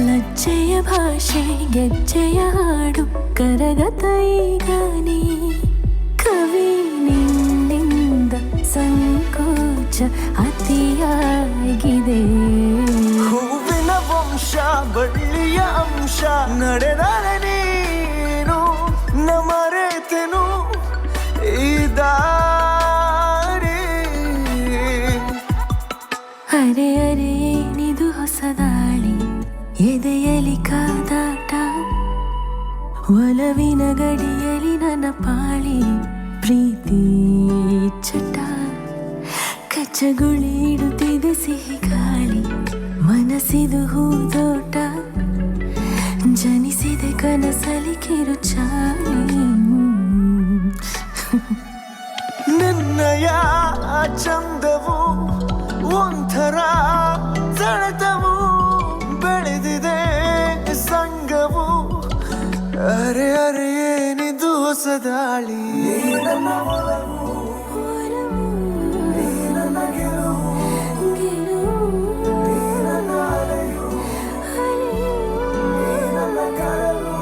Speaker 1: ಲಜ್ಜೆಯ ಭಾಷೆ ಗೆಜ್ಜೆಯ ಹಾಡು ಕರಗತ ಈಗ ನೀ ಕವಿ ನಿನ್ನಿಂದ ಸಂಕೋಚ ಅತಿಯಾಗಿ
Speaker 6: ನಡೆದರೆ ನೀನು ಮರೆತೆನು ಈ ದಾರಿ.
Speaker 1: ಅರೆ ಅರೆ ಏನಿದು ಹೊಸದಾಳಿ, ಎದೆಯಲಿ ಕಾದಾಟ, ಒಲವಿನ ಗಡಿಯಲಿ ನನ್ನ ಪಾಳಿ, ಪ್ರೀತಿ ಚಟ, ಕಚ್ಚಗುಳಿ ಇಡುತ್ತಿದೆ ಸಿಹಿ ಗಾಳಿ, ಮನಸ್ಸಿದು ಹೂದೋಟ, ಜನಿಸಿದೆ ಕನಸಲಿ ಕಿರುಚಾಳಿ.
Speaker 6: ನಿನ್ನಯ ಚಂದವು ಒಂಥರ ಸೆಳೆತವು, ಬೆಳೆದಿದೆ ಸಂಗವು. ಅರೆ ಅರೆ ಏನಿದು ಹೊಸದಾಳಿ, ನನ್ನ ಒಲವು, ನನ್ನ ಗೆಲುವು, ನನ್ನ ಅಲೆಯು, ನನ್ನ ಕಡಲು.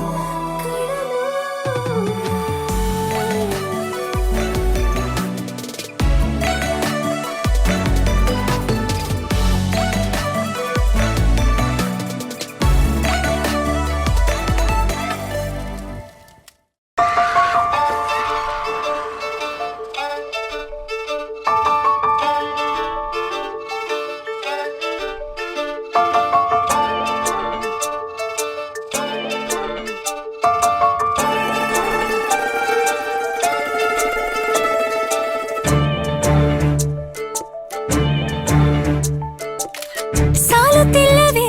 Speaker 1: ಸಾಲುತ್ತಿಲ್ಲವೇ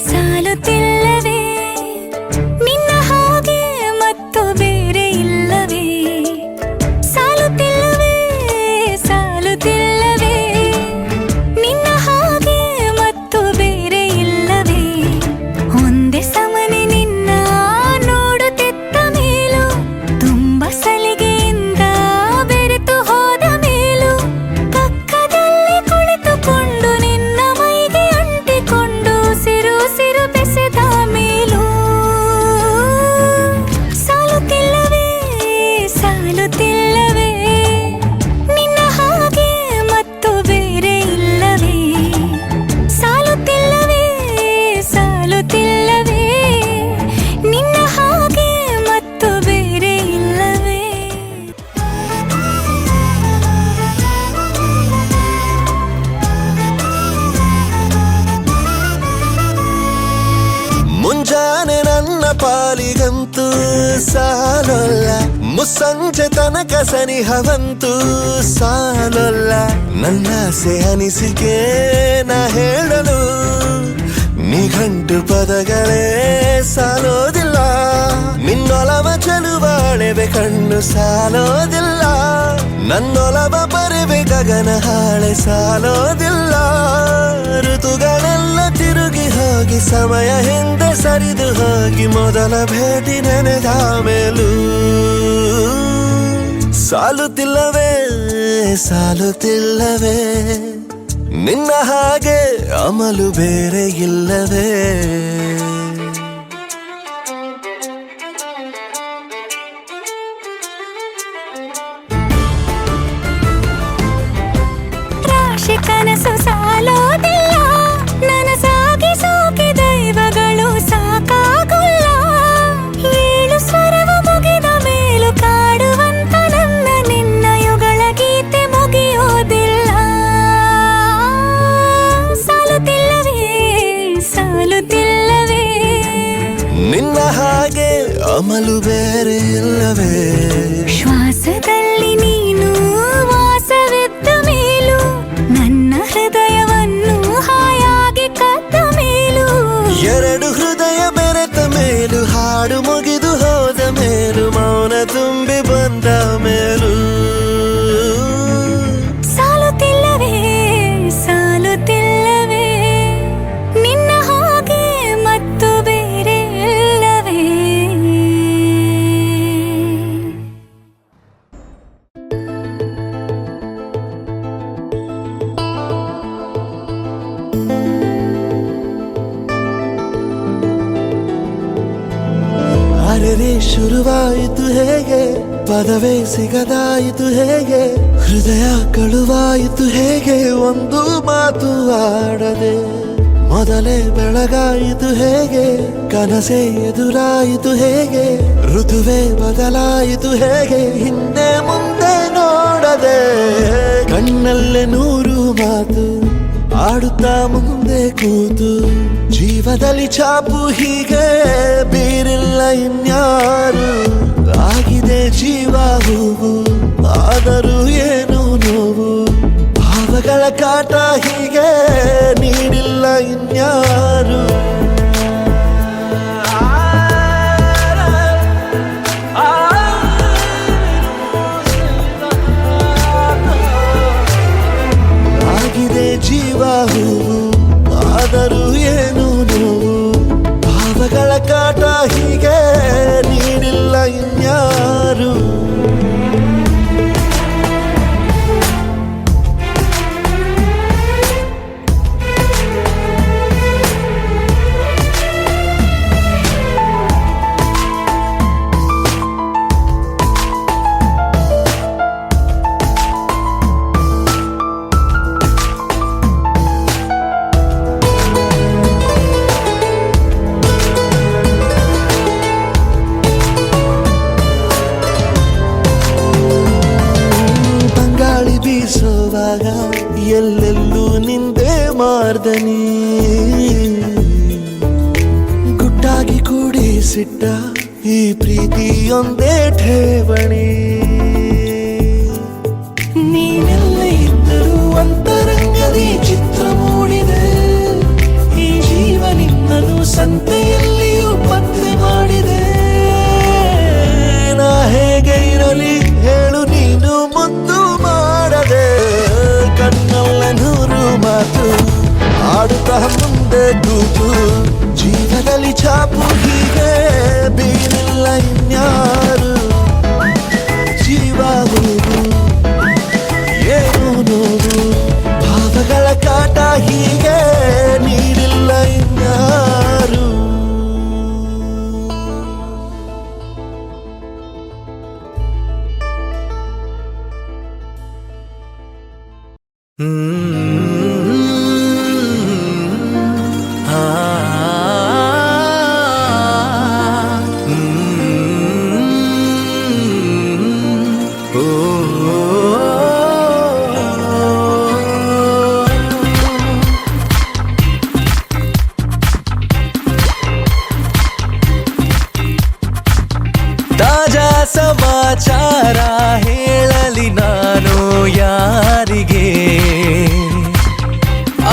Speaker 1: ಸಾಲುತ್ತಿಲ್ಲವೇ ನಿನ್ನ ಹಾಗೆ ಮತ್ತು ಬೇರೆ ಇಲ್ಲವೇ, ಸಾಲುತ್ತಿಲ್ಲವೇ ಸಾಲುತ್ತಿಲ್ಲವೇ ನಿನ್ನ ಹಾಗೆ ಮತ್ತು ಬೇರೆ ಇಲ್ಲವೇ. ಒಂದೇ ಸಮನೆ ನಿನ್ನ ನೋಡುತ್ತಿದ್ದ ಮೇಲೂ, ತುಂಬ ಸಲಿಗೆಯಿಂದ ಬೆರೆತು ಹೋದ ಮೇಲೂ, ಪಕ್ಕದಲ್ಲಿ ಕುಳಿತುಕೊಂಡು ನಿನ್ನ ಮೈಗೆ ಅಂಟಿಕೊಂಡು ಸಿರು ಸಿರು ಬೆಸೆದ ಮೇಲೂ, ಸಾಲುತ್ತಿಲ್ಲವೇ ಸಾಲುತ್ತಿಲ್ಲವೇ ನಿನ್ನ ಹಾಗೆ ಮತ್ತು ಬೇರೆ ಇಲ್ಲವೇ, ಸಾಲುತ್ತಿಲ್ಲವೇ ಸಾಲುತ್ತಿಲ್ಲವೇ ನಿನ್ನ ಹಾಗೆ ಮತ್ತು ಬೇರೆ ಇಲ್ಲವೇ.
Speaker 3: ಮುಂಜಾನೆ ನನ್ನ ಪಾಲಿಗಂತೂ ಸಾಲೊಲ್ಲ, ಮುಸ್ಸಂಜೆ ತನಕ ಸನಿಹವಂತೂ ಸಾಲೊಲ್ಲ. ನನ್ನಾಸೆ ಅನಿಸಿಕೆ ನಾ ಹೇಳಲು ನಿಘಂಟು ಪದಗಳೇ ಸಾಲೋದಿಲ್ಲ, ನಿನ್ನೊಲವ ಚಲುವಾಳೆವೆ ಕಣ್ಣು ಸಾಲೋದಿಲ್ಲ, ನನ್ನೊಲವ ಬರೆವೆ ಗಗನ ಹಾಳೆ ಸಾಲೋದಿಲ್ಲ. ಋತುಗಳೆಲ್ಲ ತಿರುಗಿ ಹೋಗಿ ಸಮಯ ಹಿಂದೆ ಸರಿದು ಹೋಗಿ ಮೊದಲ ಭೇಟಿ ನೆನೆದ ಮೇಲೂ, ಸಾಲುತ್ತಿಲ್ಲವೇ ಸಾಲುತ್ತಿಲ್ಲವೇ ನಿನ್ನ ಹಾಗೆ ಅಮಲು ಬೇರೆ ಇಲ್ಲವೇ.
Speaker 1: ರಾಶಿ ಕನಸು ಸಾಲೋದಿಲ್ಲ, ನನಸಾಗಿ ಸೋಕಿ ದೈವಗಳು ಸಾಕಾಗುಲ್ಲ, ಏಳು ಸ್ವರವು ಮುಗಿದ ಮೇಲೂ ಕಾಡುವಂತ ನನ್ನ ನಿನ್ನ ಯುಗಳ ಗೀತೆ ಮುಗಿಯೋದಿಲ್ಲ. ಸಾಲುತ್ತಿಲ್ಲವೇ ಸಾಲುತ್ತಿಲ್ಲವೇ
Speaker 3: ನಿನ್ನ ಹಾಗೆ ಅಮಲು ಬೇರೆ ಇಲ್ಲವೇ.
Speaker 1: ಶ್ವಾಸದಲ್ಲಿ ನೀನು ವಾಸವಿದ್ದ ಮೇಲೂ, ನನ್ನ ಹೃದಯವನ್ನು ಹಾಯಾಗಿ ಕದ್ದ ಮೇಲೂ,
Speaker 3: ಎರಡು ಹೃದಯ ಬೆರೆತ ಮೇಲೂ, ಹಾಡು ಮುಗಿದು ಹೋದ ಮೇಲೂ, ಮೌನ ತುಂಬಿ ಬಂದ ಮೇಲೂ,
Speaker 1: ಸಾಲುತ್ತಿಲ್ಲವೇ ಸಾಲುತ್ತಿಲ್ಲವೇ ನಿನ್ನ ಹಾಗೆ ಮತ್ತು ಬೇರೆ ಇಲ್ಲವೇ.
Speaker 3: ಅರೆರೆ ಶುರುವಾಯಿತು ಹೇಗೆ, ಪದವೇ ಸಿಗದಾಯಿತು ಹೇಗೆ, ಹೃದಯ ಕಳುವಾಯಿತು ಹೇಗೆ, ಒಂದು ಮಾತು ಆಡದೆ ಮೊದಲೇ ಬೆಳಗಾಯಿತು ಹೇಗೆ, ಕನಸೇ ಎದುರಾಯಿತು ಹೇಗೆ, ಋತುವೇ ಬದಲಾಯಿತು ಹೇಗೆ, ಹಿಂದೆ ಮುಂದೆ ನೋಡದೆ ಕಣ್ಣಲ್ಲೇ ನೂರು ಮಾತು ಆಡುತ್ತಾ ಮುಂದೆ ಕೂತು, ಜೀವದಲ್ಲಿ ಛಾಪು ಹೀಗೆ ಬೀರಿಲ್ಲ ಇನ್ಯಾರು, ಆಗಿದೆ ಜೀವ ಹೂವು ಆದರೂ ಏನು ನೋವು, ಭಾವಗಳ ಕಾಟ ಹೀಗೆ ನೀಡಿಲ್ಲ ಇನ್ಯಾರು. ಆಗಿದೆ ಜೀವ ಹೂವು ಆದರೂ ಏನು ನೋವು, ಭಾವಗಳ ಕಾಟ ಹೀಗೆ ನೀಡಿಲ್ಲ ಇನ್ಯಾರು. ಬೀಸೋವಾಗ ಎಲ್ಲೆಲ್ಲೂ ನಿಂದೆ ಮಾರ್ದನಿ, ಗುಟ್ಟಾಗಿ ಕೂಡಿಸಿಟ್ಟ ಈ ಪ್ರೀತಿಯೊಂದೇ ಠೇವಣಿ, ನೀನೆಲ್ಲ ಇದ್ದರೂ ಅಂತರಂಗದಿ ಚಿತ್ರ ಮೂಡಿದೆ, ಈ ಜೀವ ನಿನ್ನನ್ನು ಸಂತೆಯಲ್ಲಿಯೂ ಪತ್ತೆ ಮಾಡಿದೆ, ನಾ ಹೇಗೆ ಇರಲಿ ಹೇಳು ನೀನು ಮುದ್ದು ಮಾಡದೆ, ಕಣ್ಣಲ್ಲ ನೂರು ಮಾತು ಆಡುತ್ತಾ ಮುಂದೆ ಕೂತು, ಜೀವದಲ್ಲಿ ಛಾಪು ಹೀಗೆ ಬೀರಿಲ್ಲ ಇನ್ಯಾರು, ಜೀವ ಹೂವು ಏನು ನೋವು, ಭಾವಗಳ ಕಾಟ ಹೀಗೆ ನೀಡಿಲ್ಲ ಇನ್ಯಾರು. ತಾಜಾ ಸಮಾಚಾರ ಹೇಳಲಿ ನಾನು ಯಾರಿಗೆ,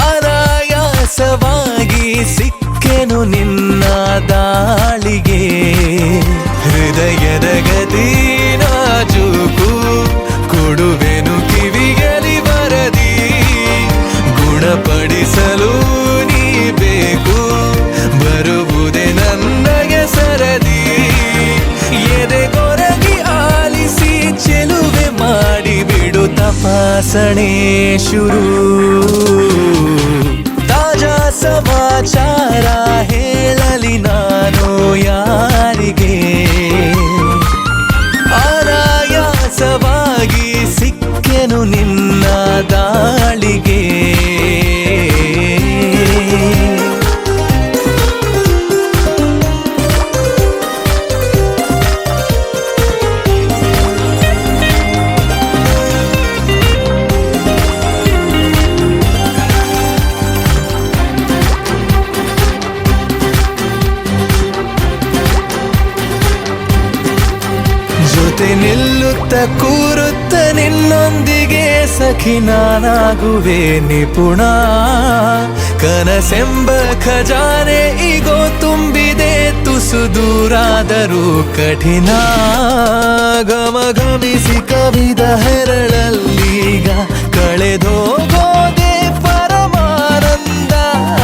Speaker 3: ಅನಾಯಾಸವಾಗಿ ಸಿಕ್ಕೆನು ನಿನ್ನ ದಾಳಿಗೆ, ಹೃದಯದ ಗದಿ ನಾಜೂಕು ಕೊಡುವೆನು ಕಿವಿಗಲಿ ಬರದಿ, ಗುಣಪಡಿಸಲು ನೀ ಬೇಕು ಬರುವುದೇ ನನಗೆ ಸರದಿ, ಎದೆಗೊರಗಿ ಆಲಿಸಿ ಚೆಲುವೆ ಮಾಡಿ ಬಿಡು ತಪಾಸಣೆ ಶುರು, ತಾಜಾ ಸಮಾಚಾರ ಹೇಳಲಿ ನಾನು ಯಾರಿಗೆ, ಅನಾಯಾಸವಾಗಿ ಸಿಕ್ಕೆನು ನಿನ್ನ ದಾಳಿಗೆ. ಜೊತೆ ನಿಲ್ಲುತ್ತ ಕೂರುತ್ತ ನಿನ್ನೊಂದಿಗೆ ಸಖಿ ನಾನಾಗುವೆ ನಿಪುಣ, ಕನಸೆಂಬ ಖಜಾನೆ ಈಗೋ ತುಂಬಿದೆ ತುಸು ದೂರಾದರೂ ಕಠಿಣ, ಗಮಗಮಿಸಿ ಕವಿದ ಹೆರಳಲ್ಲೀಗ ಕಳೆದೋಗೋದೆ ಪರಮಾನಂದ,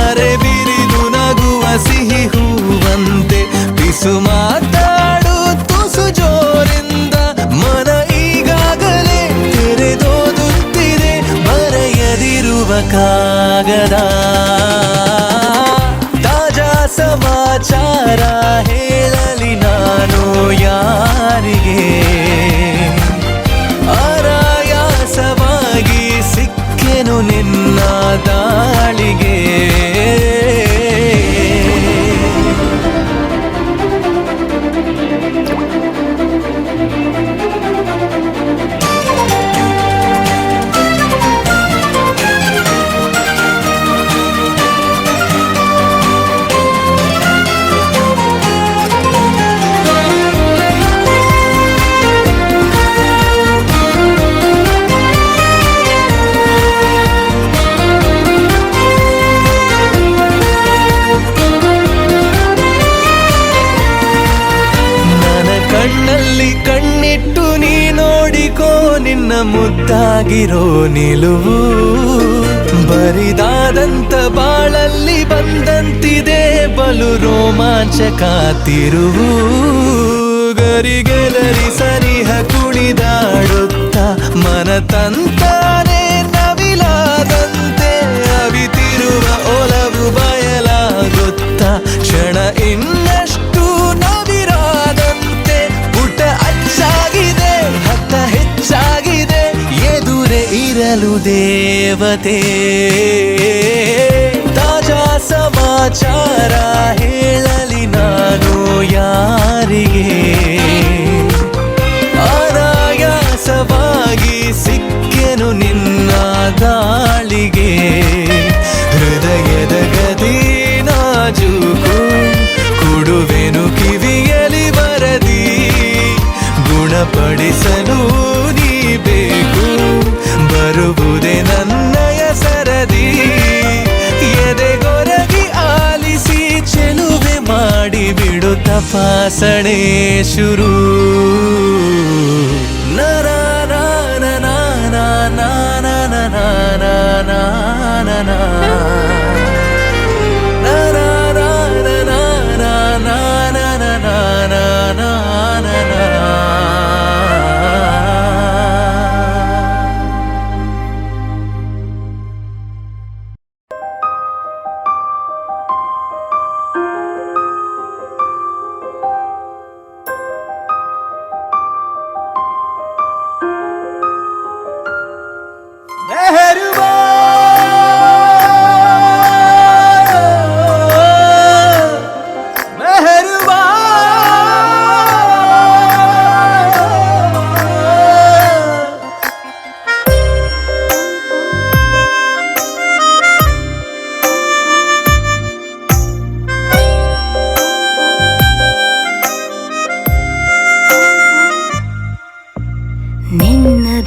Speaker 3: ಅರೆ ಬಿರಿದು ನಗುವ ಸಿಹಿ ಹೂವಂತೆ ಪಿಸು ಮಾತಾಡು ತುಸು ಜೋರಿಂದ, ಮನ ಈಗಾಗಲೇ ತೆರೆದೋದುತ್ತಿದೆ ಬರೆಯದಿರುವ ಕಾಗದ, ತಾಜಾ ಸಮಾಚಾರ ಹೇಳಲಿ ನಾನು ಯಾರಿಗೆ, ಅನಾಯಾಸವಾಗಿ ಸಿಕ್ಕೆನು ನಿನ್ನ ದಾಳಿಗೆ.
Speaker 7: ಕಣ್ಣಲ್ಲಿ ಕಣ್ಣಿಟ್ಟು ನೀ ನೋಡಿಕೋ ನಿನ್ನ ಮುದ್ದಾಗಿರೋ ನಿಲುವು ಬರಿದಾದಂತ ಬಾಳಲ್ಲಿ ಬಂದಂತಿದೆ ಬಲು ರೋಮಾಂಚಕ ತಿರುವು ಗರಿಗೆದರಿ ಸನಿಹ ಕುಣಿದಾಡುತ್ತ ಮನ ತಂತಾನೆ ನವಿಲಾದಂತೆ ಅವಿತಿರುವ ಒಲವು ಬಯಲಾಗುತ್ತ ಕ್ಷಣ ಇನ್ನಷ್ಟು ನವಿರಾದಂತೆ ಪುಟ ಅಚ್ಚಾಗಿದೆ ಹತ್ತ ಹೆಚ್ಚಾಗಿದೆ ಎದುರೆ ಇರಲು ದೇವತೆ ತಾಜಾ ಸಮಾಚಾರ ಹೇಳಲಿ ನಾನು ಯಾರಿಗೆ ಅನಾಯಾಸವಾಗಿ ಸಿಕ್ಕೆನು ನಿನ್ನ ದಾಳಿಗೆ ಹೃದಯದ ಗದಿ ನಾಜೂಕು ಕೊಡುವೆನು ಕಿವಿಯಲಿ ಬರದಿ ಗುಣಪಡಿಸಲು ನೀ ಬೇಕು ಬರುವುದೇ ನನ್ನಯ ಸರದಿ ಎದೆಗೊರಗಿ ಆಲಿಸಿ ಚೆಲುವೆ ಮಾಡಿ ಬಿಡು ತಪಾಸಣೆ ಶುರು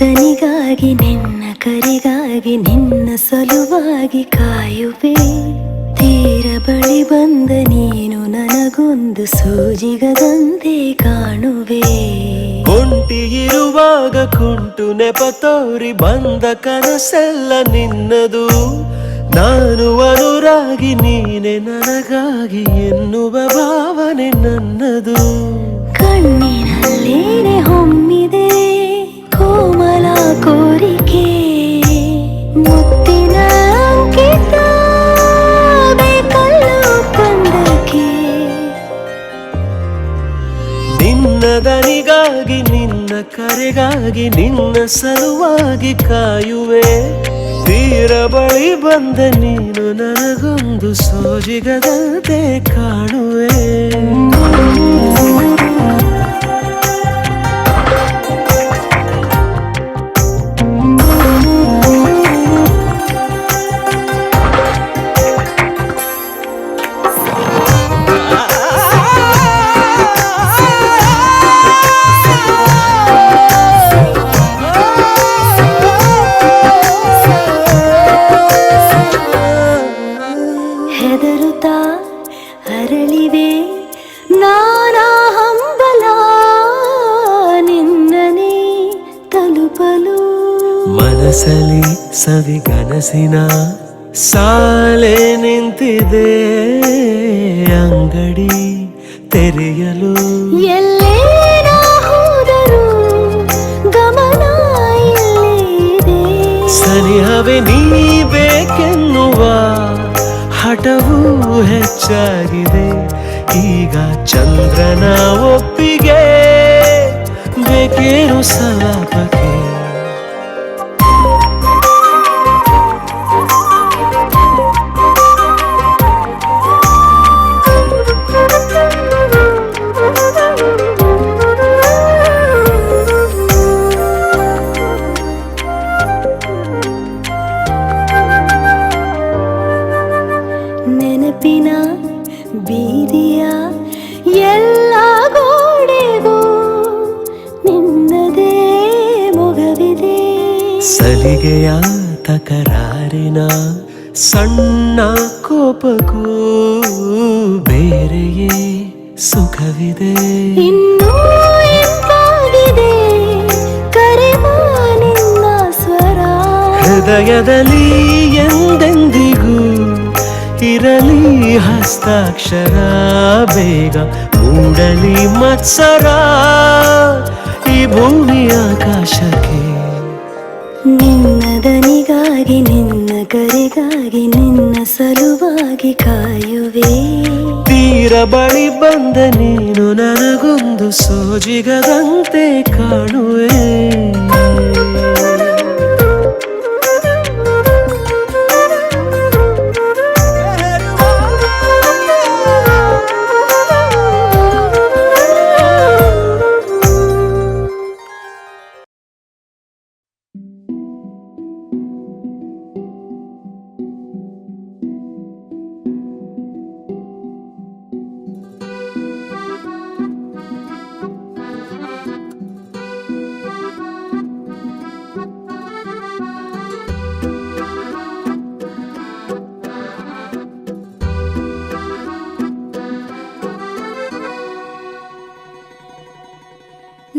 Speaker 1: ದನಿಗಾಗಿ ನಿನ್ನ ಕರೆಗಾಗಿ ನಿನ್ನ ಸಲುವಾಗಿ ಕಾಯುವೆ ತೀರ ಬಳಿ ಬಂದ ನೀನು ನನಗೊಂದು ಸೂಜಿಗದಂತೆ ಕಾಣುವೆ
Speaker 7: ಒಂಟಿ ಇರುವಾಗ ಕುಂಟು ನೆಪ ತೋರಿ ಬಂದ ಕನಸೆಲ್ಲ ನಿನ್ನದು ನಾನು ಅನುರಾಗಿ ನೀನೆ ನನಗಾಗಿ ಎನ್ನುವ ಭಾವನೆ ನನ್ನದು
Speaker 1: ಕಣ್ಣಿನಲ್ಲೇನೆ ಹೊಮ್ಮಿದೆ ಕೋಮಲ ಕೋರಿಕೆ ಮುತ್ತಿನ ಅಂಕಿತ ಬೇಕಲ್ಲೋ ಕಂದಕ್ಕೆ
Speaker 7: ನಿನ್ನ ದನಿಗಾಗಿ ನಿನ್ನ ಕರೆಗಾಗಿ ನಿನ್ನ ಸಲುವಾಗಿ ಕಾಯುವೆ ತೀರ ಬಳಿ ಬಂದ ನೀನು ನನಗೊಂದು ಸೋಜಿಗದಂತೆ ಕಾಣುವೆ
Speaker 1: ಹೆದರುತ್ತಾ ಅರಳಿವೆ ನಾನಾ ಹಂಬಲ ನಿನ್ನನೇ ತಲುಪಲು
Speaker 7: ಮನಸಲಿ ಸವಿಗನಸಿನ ಸಾಲೆ ನಿಂತಿದೆ ಅಂಗಡಿ ತೆರೆಯಲು
Speaker 1: ಎಲ್ಲೇ ನಾ ಹೋದರೂ ಗಮನ ಇಲ್ಲೇ ಇದೆ
Speaker 7: ಸನಿಹವೇ ನೀ ಬೇಕೆನ್ನುವ ಹಠವೂ ಹೆಚ್ಚಾಗಿದೆ ಈಗ ಚಂದ್ರನ ಒಪ್ಪಿಗೆ ಬೇಕೇನು ಸಲಾಪಕ್ಕೆ
Speaker 1: ನೆನಪಿನ ಬೀದಿಯ ಎಲ್ಲ ಗೋಡೆಗೂ ನಿನ್ನದೇ ಮೊಗವಿದೆ
Speaker 7: ಸಲಿಗೆಯ ತಕರಾರಿನ ಸಣ್ಣ ಕೋಪಕ್ಕೂ ಬೇರೆಯೇ ಸುಖವಿದೆ
Speaker 1: ಇನ್ನೂ ಎಂತ
Speaker 7: ಹೃದಯದಲ್ಲಿ ಎಂದೆಂದಿಗೂ ಇರಲಿ ಹಸ್ತಾಕ್ಷರ, ಬೇಗ ಮೂಡಲಿ ಮತ್ಸರ ಈ ಭೂಮಿ ಆಕಾಶಕ್ಕೆ.
Speaker 1: ನಿನ್ನ ದನಿಗಾಗಿ ನಿನ್ನ ಕರೆಗಾಗಿ ನಿನ್ನ ಸಲುವಾಗಿ ಕಾಯುವೆ.
Speaker 7: ತೀರ ಬಳಿ ಬಂದ ನೀನು ನನಗೊಂದು ಸೋಜಿಗದಂತೆ ಕಾಣುವೆ.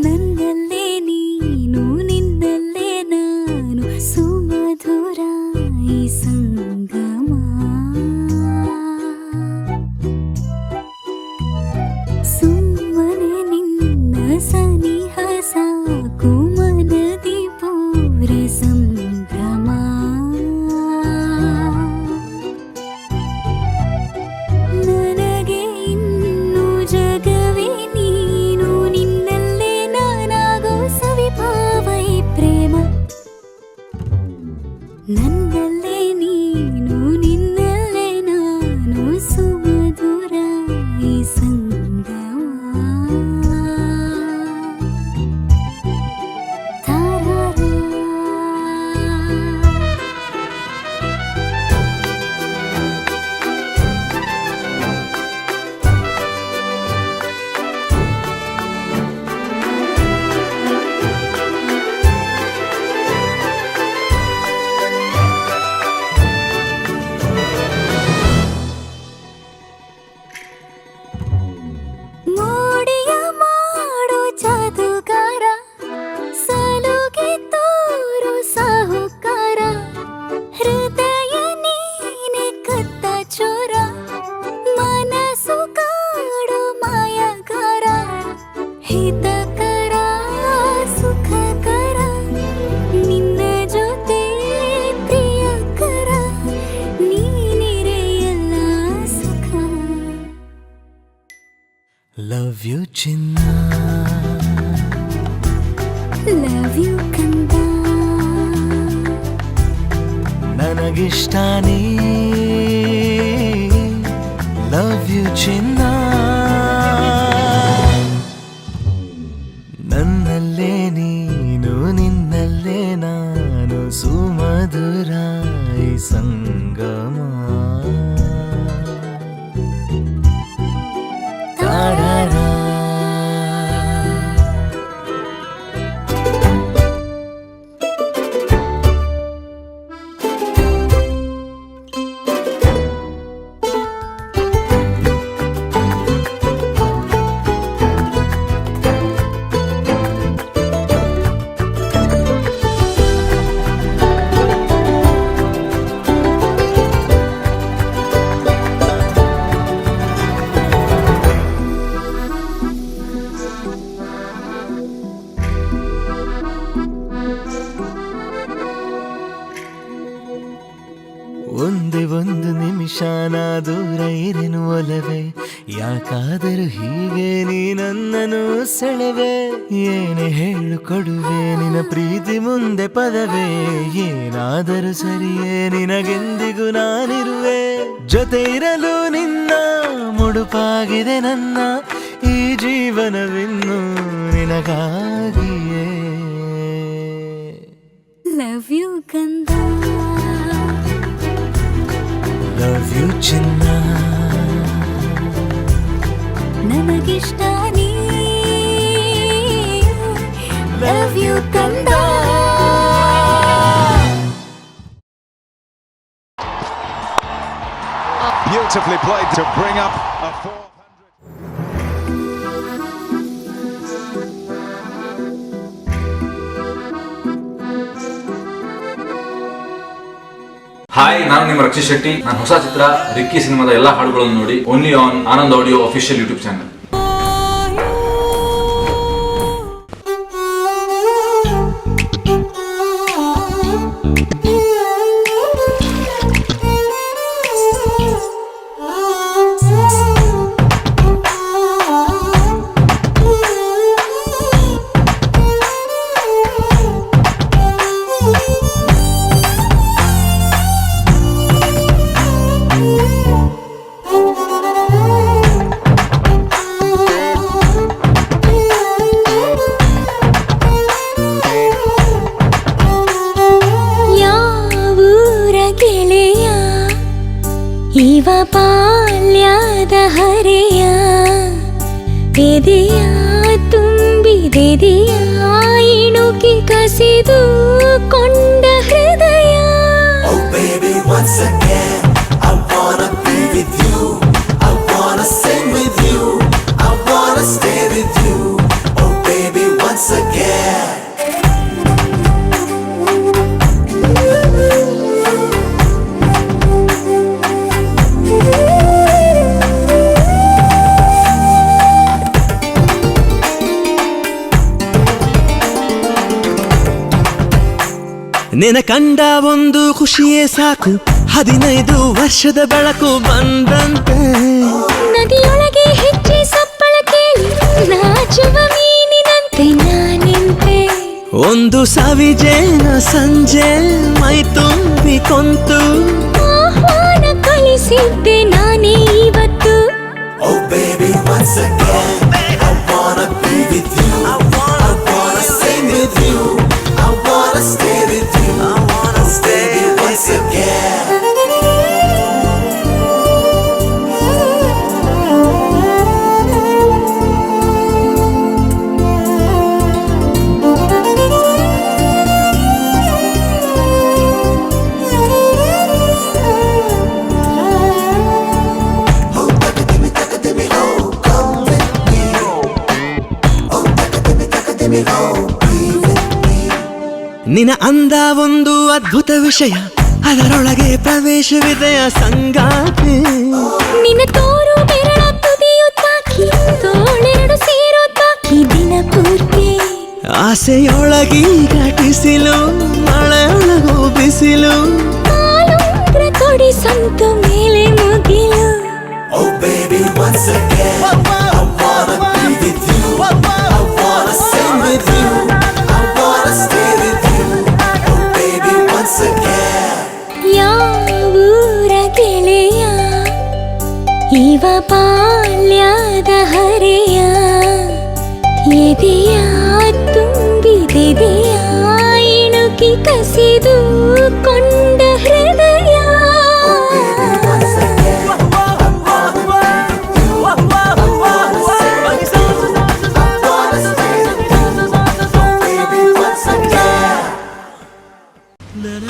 Speaker 1: ನನ್ನಲ್ಲೇ ನೀನು ನಿನ್ನಲ್ಲೇ ನಾನು ಸುಮಧುರ ಈ ಸಂಗಮ. ಸುಮ್ಮನೆ ನಿನ್ನ ಸನಿಹ ಸಾಕು ಮನದಿ ಪೂರ ಸಂಭ್ರಮ. ನನಗೆ ಇನ್ನು ಜಗವೇ ನೀನು, ನಿನ್ನಲ್ಲೇ ನಾನಾಗೋ ಸವಿಭಾವ ಈ ಪ್ರೇಮ. ನನ್ನಲ್ಲೇ ನೀನು ನಿನ್ನಲ್ಲೇ ನಾನು ಸುಮಧುರ ಈ ಸಂಗಮ. ತಾರಾರ ಮೋಡಿಯ ಮಾಡೋ ಜಾದುಗಾರ, ಸಲುಗೆ ತೋರು ಸಾಹುಕಾರ. ಹೃದಯ ನೀನೆ ಕತ್ತ ಚೋರ, ಮನಸ್ಸು ಕಾಡೋ ಮಾಯಗಾರ. ಹಿತಕರ ಸುಖಕರ ನಿನ್ನ ಜೊತೆ ಪ್ರಿಯಕರ, ನೀನಿರೆ ಎಲ್ಲ ಸುಖ.
Speaker 7: ಲವ್ ಯು ಚಿನ್ನ,
Speaker 1: ಲವ್ ಯು ಕಂದ.
Speaker 7: ನನಗಿಷ್ಟ ನೀ. ಲವ್ ಯು ಚಿನ್ನ, ನನ್ನಲ್ಲೇ ನೀನು ನಿನ್ನಲ್ಲೇ ನಾನು ಸುಮಧುರ ಈ ಸಂಗಮ. ತಾರಾರ ಒಂದೇ ಒಂದು ನಿಮಿಷ ನಾ ದೂರ ಇರೆನು ಒಲವೇ, ಯಾಕಾದರೂ ಹೀಗೆ ನೀ ನನ್ನನ್ನು ಸೆಳೆವೆ. ಏನೇ ಹೇಳು ಕೊಡುವೆ ನಿನ್ನ ಪ್ರೀತಿ ಮುಂದೆ ಪದವೇ, ಏನಾದರೂ ಸರಿಯೇ ನಿನಗೆಂದಿಗೂ ನಾನಿರುವೆ. ಜೊತೆ ಇರಲು ನಿನ್ನ ಮುಡುಪಾಗಿದೆ ನನ್ನ ಈ ಜೀವನವಿನ್ನು ನಿನಗಾಗಿಯೇ.
Speaker 1: ಲವ್ ಯು ಕಂದ,
Speaker 7: ಲವ್ ಯು ಚಿನ್ನ,
Speaker 1: ನನಗಿಷ್ಟ ನೀ. ಲವ್ ಯು ಕಂದ.
Speaker 11: Beautifully played to bring up a 400.
Speaker 12: Hi, ನಾನು ನಿಮ್ಮ ರಕ್ಷಿತ್ ಶೆಟ್ಟಿ. ನನ್ನ ಹೊಸ ಚಿತ್ರ ರಿಕ್ಕಿ ಸಿನಿಮಾದ ಎಲ್ಲಾ ಹಾಡುಗಳನ್ನು ನೋಡಿ only on Anand audio official YouTube channel.
Speaker 1: ಇವ ಬಾಲ್ಯದ ಹರೆಯ ಎದೆಯ ತುಂಬಿದೆದೆಯ ಇಣುಕಿ ಕಸಿದು ಕೊಂಡ ಹೃದಯ.
Speaker 6: Oh baby, once again I wanna be with you, I wanna sing with you, I wanna stay with you. Oh baby, once again.
Speaker 7: ನಿನ ಕಂಡ ಒಂದು ಖುಷಿಯೇ ಸಾಕು, 15 ವರ್ಷದ ಬೆಳಕು ಬಂದಂತೆ.
Speaker 1: ನದಿಯೊಳಗೆ ಹೆಚ್ಚಿ ಸಪ್ಪಳ ಕೇಳಿ ನಾಚುವ ಮೀನಿನಂತೆ ನಾನಿಂತೆ.
Speaker 7: ಒಂದು ಸವಿಜೇನ ಸಂಜೆ ಮೈ ತುಂಬಿ ಕೊಂತು
Speaker 1: ಆಹ್ವಾನ ಕಳಿಸಿದ್ದೆ ನಾನೇ ಇವತ್ತು.
Speaker 6: Oh baby, once again I wanna be with you, I wanna sing with you, I wanna stay with you, I wanna stay once again.
Speaker 7: ನಿನ ಅಂದ ಒಂದು ಅದ್ಭುತ ವಿಷಯ, ಅದರೊಳಗೆ ಪ್ರವೇಶವಿದೆಯ ಸಂಗಾತಿ.
Speaker 1: ನಿನ್ನ ತೋರು ಬೆರಳ ತುದಿಯು ತಾಕಿ ತೋಳೆರಡು ಸೇರೋ ತಾಕಿ ದಿನ ಪೂರ್ತಿ.
Speaker 7: ಆಸೆಯೊಳಗಿ ಘಟಿಸಿಲು ಮಳೆಯೊಳಗು ಬಿಸಿಲು,
Speaker 1: ಕಾಲುಂಗ್ರ ಕೊಡಿ ಸಂತು ಮೇಲೆ ಮುಗಿಲು.
Speaker 6: Oh baby, once again I wanna be with you, I wanna sing with you, I wanna stay with you. Oh baby, once again.
Speaker 1: ಯಾವೂರ ಗೆಳೆಯ ಇವ ಬಾಲ್ಯದ ಹರೆಯ ಎದೆಯ ತುಂಬಿದೆದೆಯ ಇಣುಕಿ ಕಸಿದು ಕೊಂಡ ಹೃದಯ.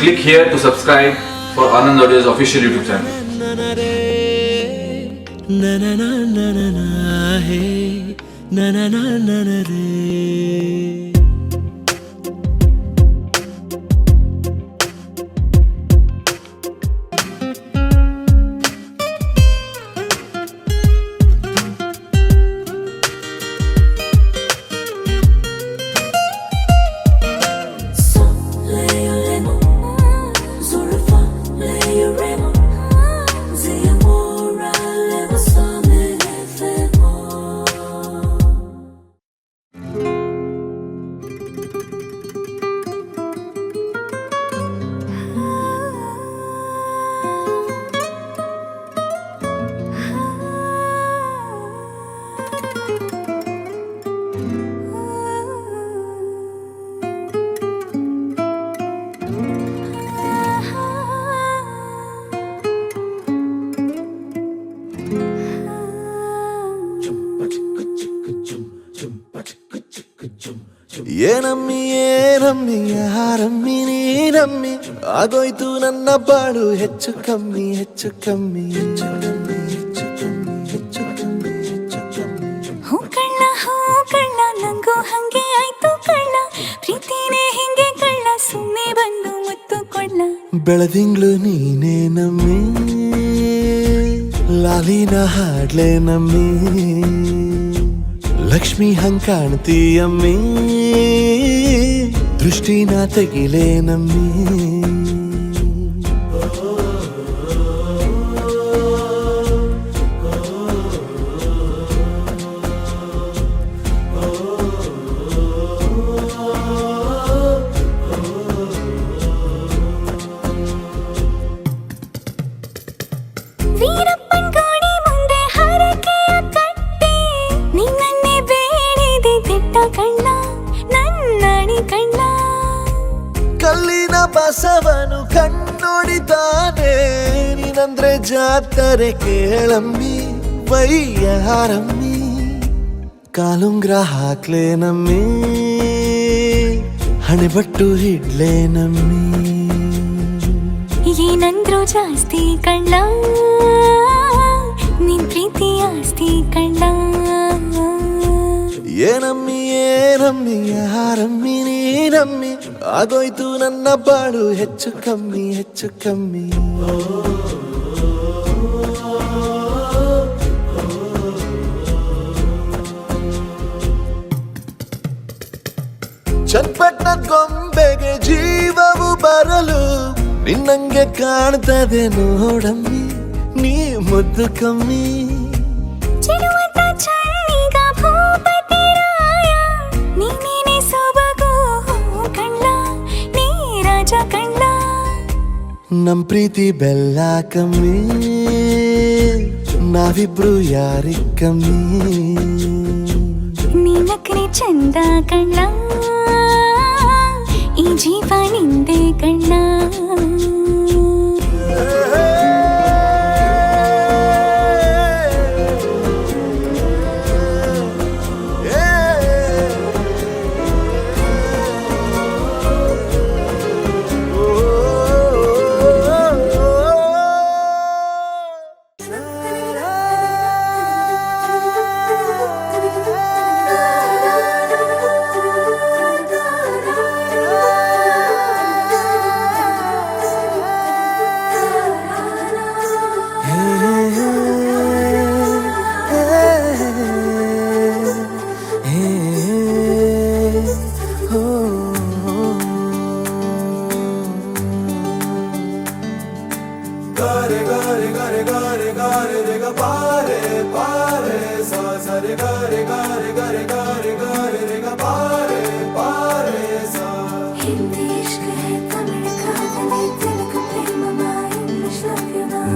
Speaker 12: Click here to subscribe for Anand Audio's official YouTube channel.
Speaker 3: ಏನಮ್ಮಿ ಏನಮ್ಮಿ ಯಾರಮ್ಮಿ ನೀನಮ್ಮಿ, ಆಗೋಯ್ತು ನನ್ನ ಬಾಳು ಹೆಚ್ಚು ಕಮ್ಮಿ ಹೆಚ್ಚು ಕಮ್ಮಿ ಹೆಚ್ಚು ಕಮ್ಮಿ ಹೆಚ್ಚು ಕಮ್ಮಿ ಹೆಚ್ಚು ಕಮ್ಮಿ ಹೆಚ್ಚು ಕಮ್ಮಿ.
Speaker 1: ಹೂ ಕಳ್ಳ ನಂಗೂ ಹಂಗೆ ಆಯ್ತು ಕಳ್ಳ, ಪ್ರೀತಿನೇ ಹಿಂಗೆ ಕಳ್ಳ, ಸುಮ್ಮನೆ ಬಂದು ಮುತ್ತು ಕೊಡ್ಲ.
Speaker 3: ಬೆಳದಿಂಗ್ಳು ನೀನೇ ನಮ್ಮಿ, ಲಾಲಿನ ಹಾಡ್ಲೆ ನಮ್ಮಿ, ಲಕ್ಷ್ಮಿ ಹಂಗ್ ಕಾಣ್ತೀಯಮ್ಮಿ, ದೃಷ್ಟಿನ ತೆಗಿಲೆ ನಮ್ಮಿ.
Speaker 1: ವೀರಪ್ಪನ್ ಗೋಡಿ ಮುಂದೆ ಹರಕೆಯ ಕಟ್ಟಿ, ನಿನ್ನನ್ನೇ ಬೇಡಿದೆ ದಿಟ್ಟ ಕಣ್ಣ, ನನ್ನಣಿ ಕಣ್ಣ.
Speaker 3: ಕಲ್ಲಿನ ಬಸವನು ಕಣ್ಣೊಡಿತಾನೆ, ನೀನಂದ್ರೆ ಜಾತ್ರೆ ಕೇಳಮ್ಮಿ, ವೈಯಾರಮ್ಮಿ, ಕಾಲುಂಗ್ರ ಹಾಕ್ಲೆ ನಮ್ಮಿ, ಹಣೆಬಟ್ಟು ಹಿಡ್ಲೆ ನಮ್ಮಿ.
Speaker 1: ಏನಂದ್ರು ಜಾಸ್ತಿ ಕಣ್ಣ, ನಿನ್ ಪ್ರೀತಿ ಆಸ್ತಿ ಕಣ್ಣ.
Speaker 3: ಏನಮ್ಮಿ ಏನಮ್ಮಿ ಯಾರಮ್ಮಿ ನೀನಮ್ಮಿ, ಆಗೋಯ್ತು ನನ್ನ ಬಾಳು ಹೆಚ್ಚು ಕಮ್ಮಿ ಹೆಚ್ಚು ಕಮ್ಮಿ. ಚನ್ನಪಟ್ಟಣ ಗೊಂಬೆಗೆ ಜೀವವು ಬರಲು, ನಿನ್ನಂಗೆ ಕಾಣ್ತದೆ ನೋಡಮ್ಮಿ, ನೀ ಮುದ್ದು ಕಮ್ಮಿ.
Speaker 1: ಚಿರುವತ ಚಳ್ಳಿಗ ಭೂಪತಿ ರಾಯ, ನೀನೇನೆ ಸೊಬಗು ಕಣ್ಣ, ನೀ ರಾಜ ಕಣ್ಣ.
Speaker 3: ನಮ್ ಪ್ರೀತಿ ಬೆಲ್ಲ ಕಮ್ಮಿ, ನಾವಿಬ್ರು ಯಾರಿಗ್ ಕಮ್ಮಿ.
Speaker 1: ನೀನಕ್ರೆ ಚಂದ ಕಣ್ಣ, ಈ ಜೀವ ನಿಂದೆ ಕಣ್ಣ.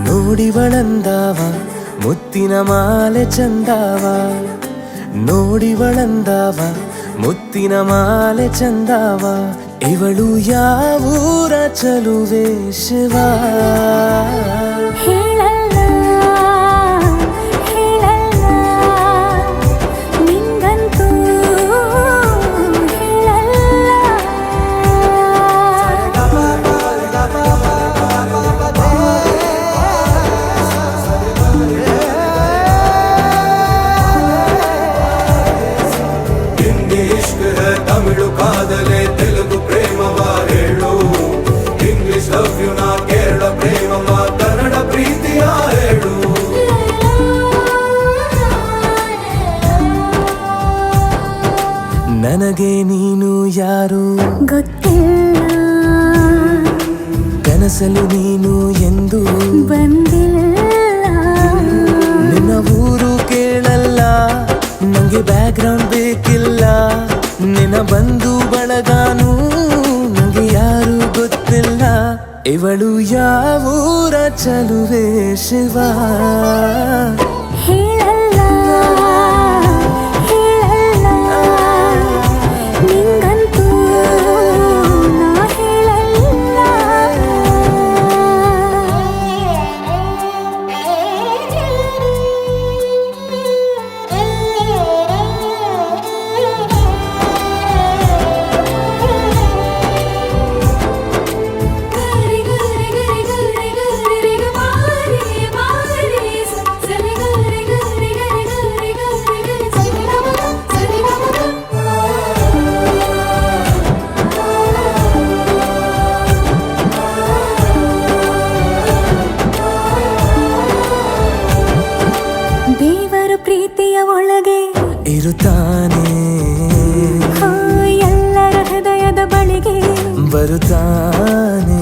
Speaker 3: ನೋಡಿವಳಂದಾವ ಮುತ್ತಿನ ಮಾಲೆ ಚಂದಾವ, ನೋಡಿವಳಂದಾವ ಮುತ್ತಿನ ಮಾಲೆ ಚಂದಾವ, ಇವಳು ಯಾವೂರ ಚಲುವೆ ಶಿವ.
Speaker 1: ಹೇಳಲ್ಲ ಹೇಳಲ್ಲ ನಿಂಗಂತೂ ಹೇಳಲ್ಲ.
Speaker 5: ತಮಿಳು ಕಾದಲೆ ತೆಲುಗು ಪ್ರೇಮವ ಹೇಳು, ಇಂಗ್ಲಿಷ್ ಲವ್ ಯು ನಾ ಕೇರಳ ಪ್ರೇಮವ ಕನ್ನಡ ಪ್ರೀತಿಯ ಹೇಳು.
Speaker 3: ನನಗೆ ನೀನು ಯಾರು
Speaker 1: ಗೊತ್ತಿಲ್ಲ,
Speaker 3: ಕನಸಲು ನೀನು ಎಂದು
Speaker 1: ಬಂದಿಲ್ಲ.
Speaker 3: ನಿನ್ನ ಊರು ಕೇಳಲ್ಲ, ನಂಗೆ ಬ್ಯಾಕ್ ಗ್ರೌಂಡ್ ಬೇಕಿಲ್ಲ, ನಿನ್ನ ಬಂಧು ಬಳಗಾನು ನಂಗೆ ಯಾರು ಗೊತ್ತಿಲ್ಲ. ಇವಳು ಯಾವೂರ ಚಲುವೆ ಶಿವ.
Speaker 1: ಹೇಳಲ್ಲ ಹೇಳಲ್ಲ ನಿಂಗಂತೂ ನಾ ಹೇಳಲ್ಲ.
Speaker 3: ಬರುತ್ತಾನೆ.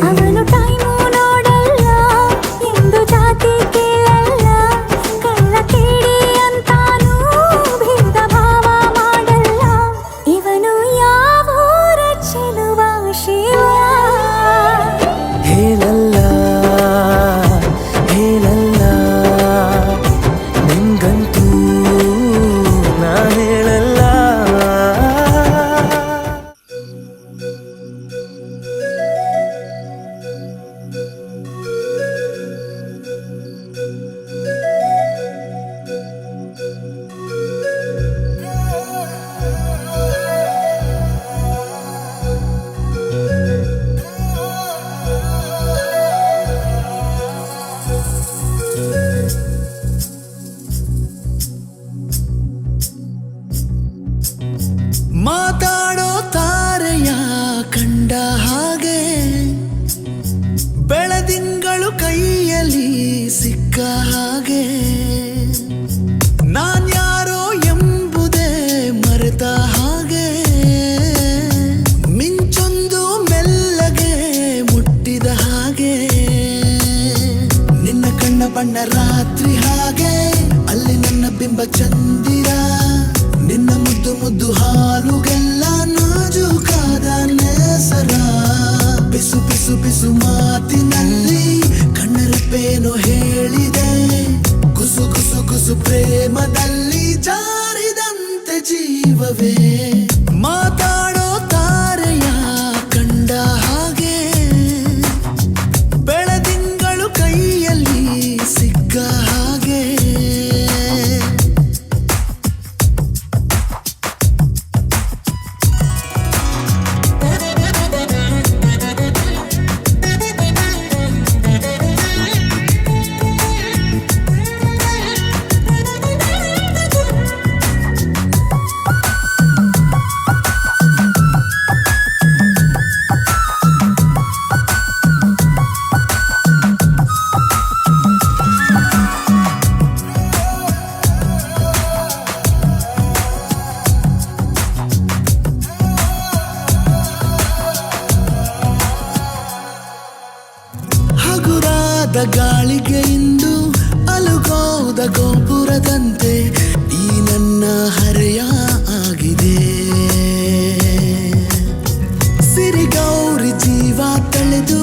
Speaker 1: ಅವನು ಟೈಮು ನೋಡಲ್ಲ, ಎಂದು ಜಾತಿ ಕೇಳಲ್ಲ, ಕಳ್ಳ ಕೇಳಿ ಅಂತಾನೂ ಭೇದ ಭಾವ ಮಾಡಲ್ಲ. ಇವನು ಯಾವೂರ ಚೆಲುವ ಶಿವ?
Speaker 3: ಹೇಳಲ್ಲ ಹೇಳಲ್ಲ ನಿಂಗಂತೂ ನಾ ಹೇಳಲ್ಲ. ಮಾತಾಡೋ ತಾರೆಯ ಕಂಡ ಹಾಗೆ, ಬೆಳದಿಂಗಳು ಕೈಯಲ್ಲಿ ಸಿಕ್ಕ ಹಾಗೆ, ನಾನ್ಯಾರೋ ಎಂಬುದೇ ಮರೆತ ಹಾಗೆ, ಮಿಂಚೊಂದು ಮೆಲ್ಲಗೆ ಮುಟ್ಟಿದ ಹಾಗೆ, ನಿನ್ನ ಕಣ್ಣ ಬಣ್ಣ ರಾತ್ರಿ ಹಾಗೆ, ಅಲ್ಲಿ ನನ್ನ ಬಿಂಬ ಚಂದಿರ, ನಿನ್ನ ಮುದ್ದು ಮುದ್ದು ಹಾಲುಗೆಲ್ಲ ನಾಜೂಕಾದ ನೇಸರ. ಬಿಸು ಬಿಸು ಬಿಸು ಮಾತಿನಲ್ಲಿ ಕಣ್ಣರಪ್ಪೇನೋ ಹೇಳಿದೆ, ಗುಸು ಗುಸು ಗುಸು ಪ್ರೇಮದಲ್ಲಿ ಜಾರಿದಂತೆ ಜೀವವೇ. ಮಾತಾಡೋ ತಾರೆಯ ಕಂಡ ಹಾಗೆ, ಬೆಳದಿಂಗಳು ಕೈಯಲ್ಲಿ ಸಿಕ್ಕ ಹಾಗೆ. ಹಗುರಾದ ಗಾಳಿಗೆ ಇಂದು ಅಲುಗೋದ ಗೋಪುರದಂತೆ ಈ ನನ್ನ ಹರೆಯ ಆಗಿದೆ. ಸಿರಿಗೌರಿ ಜೀವ ತಳೆದು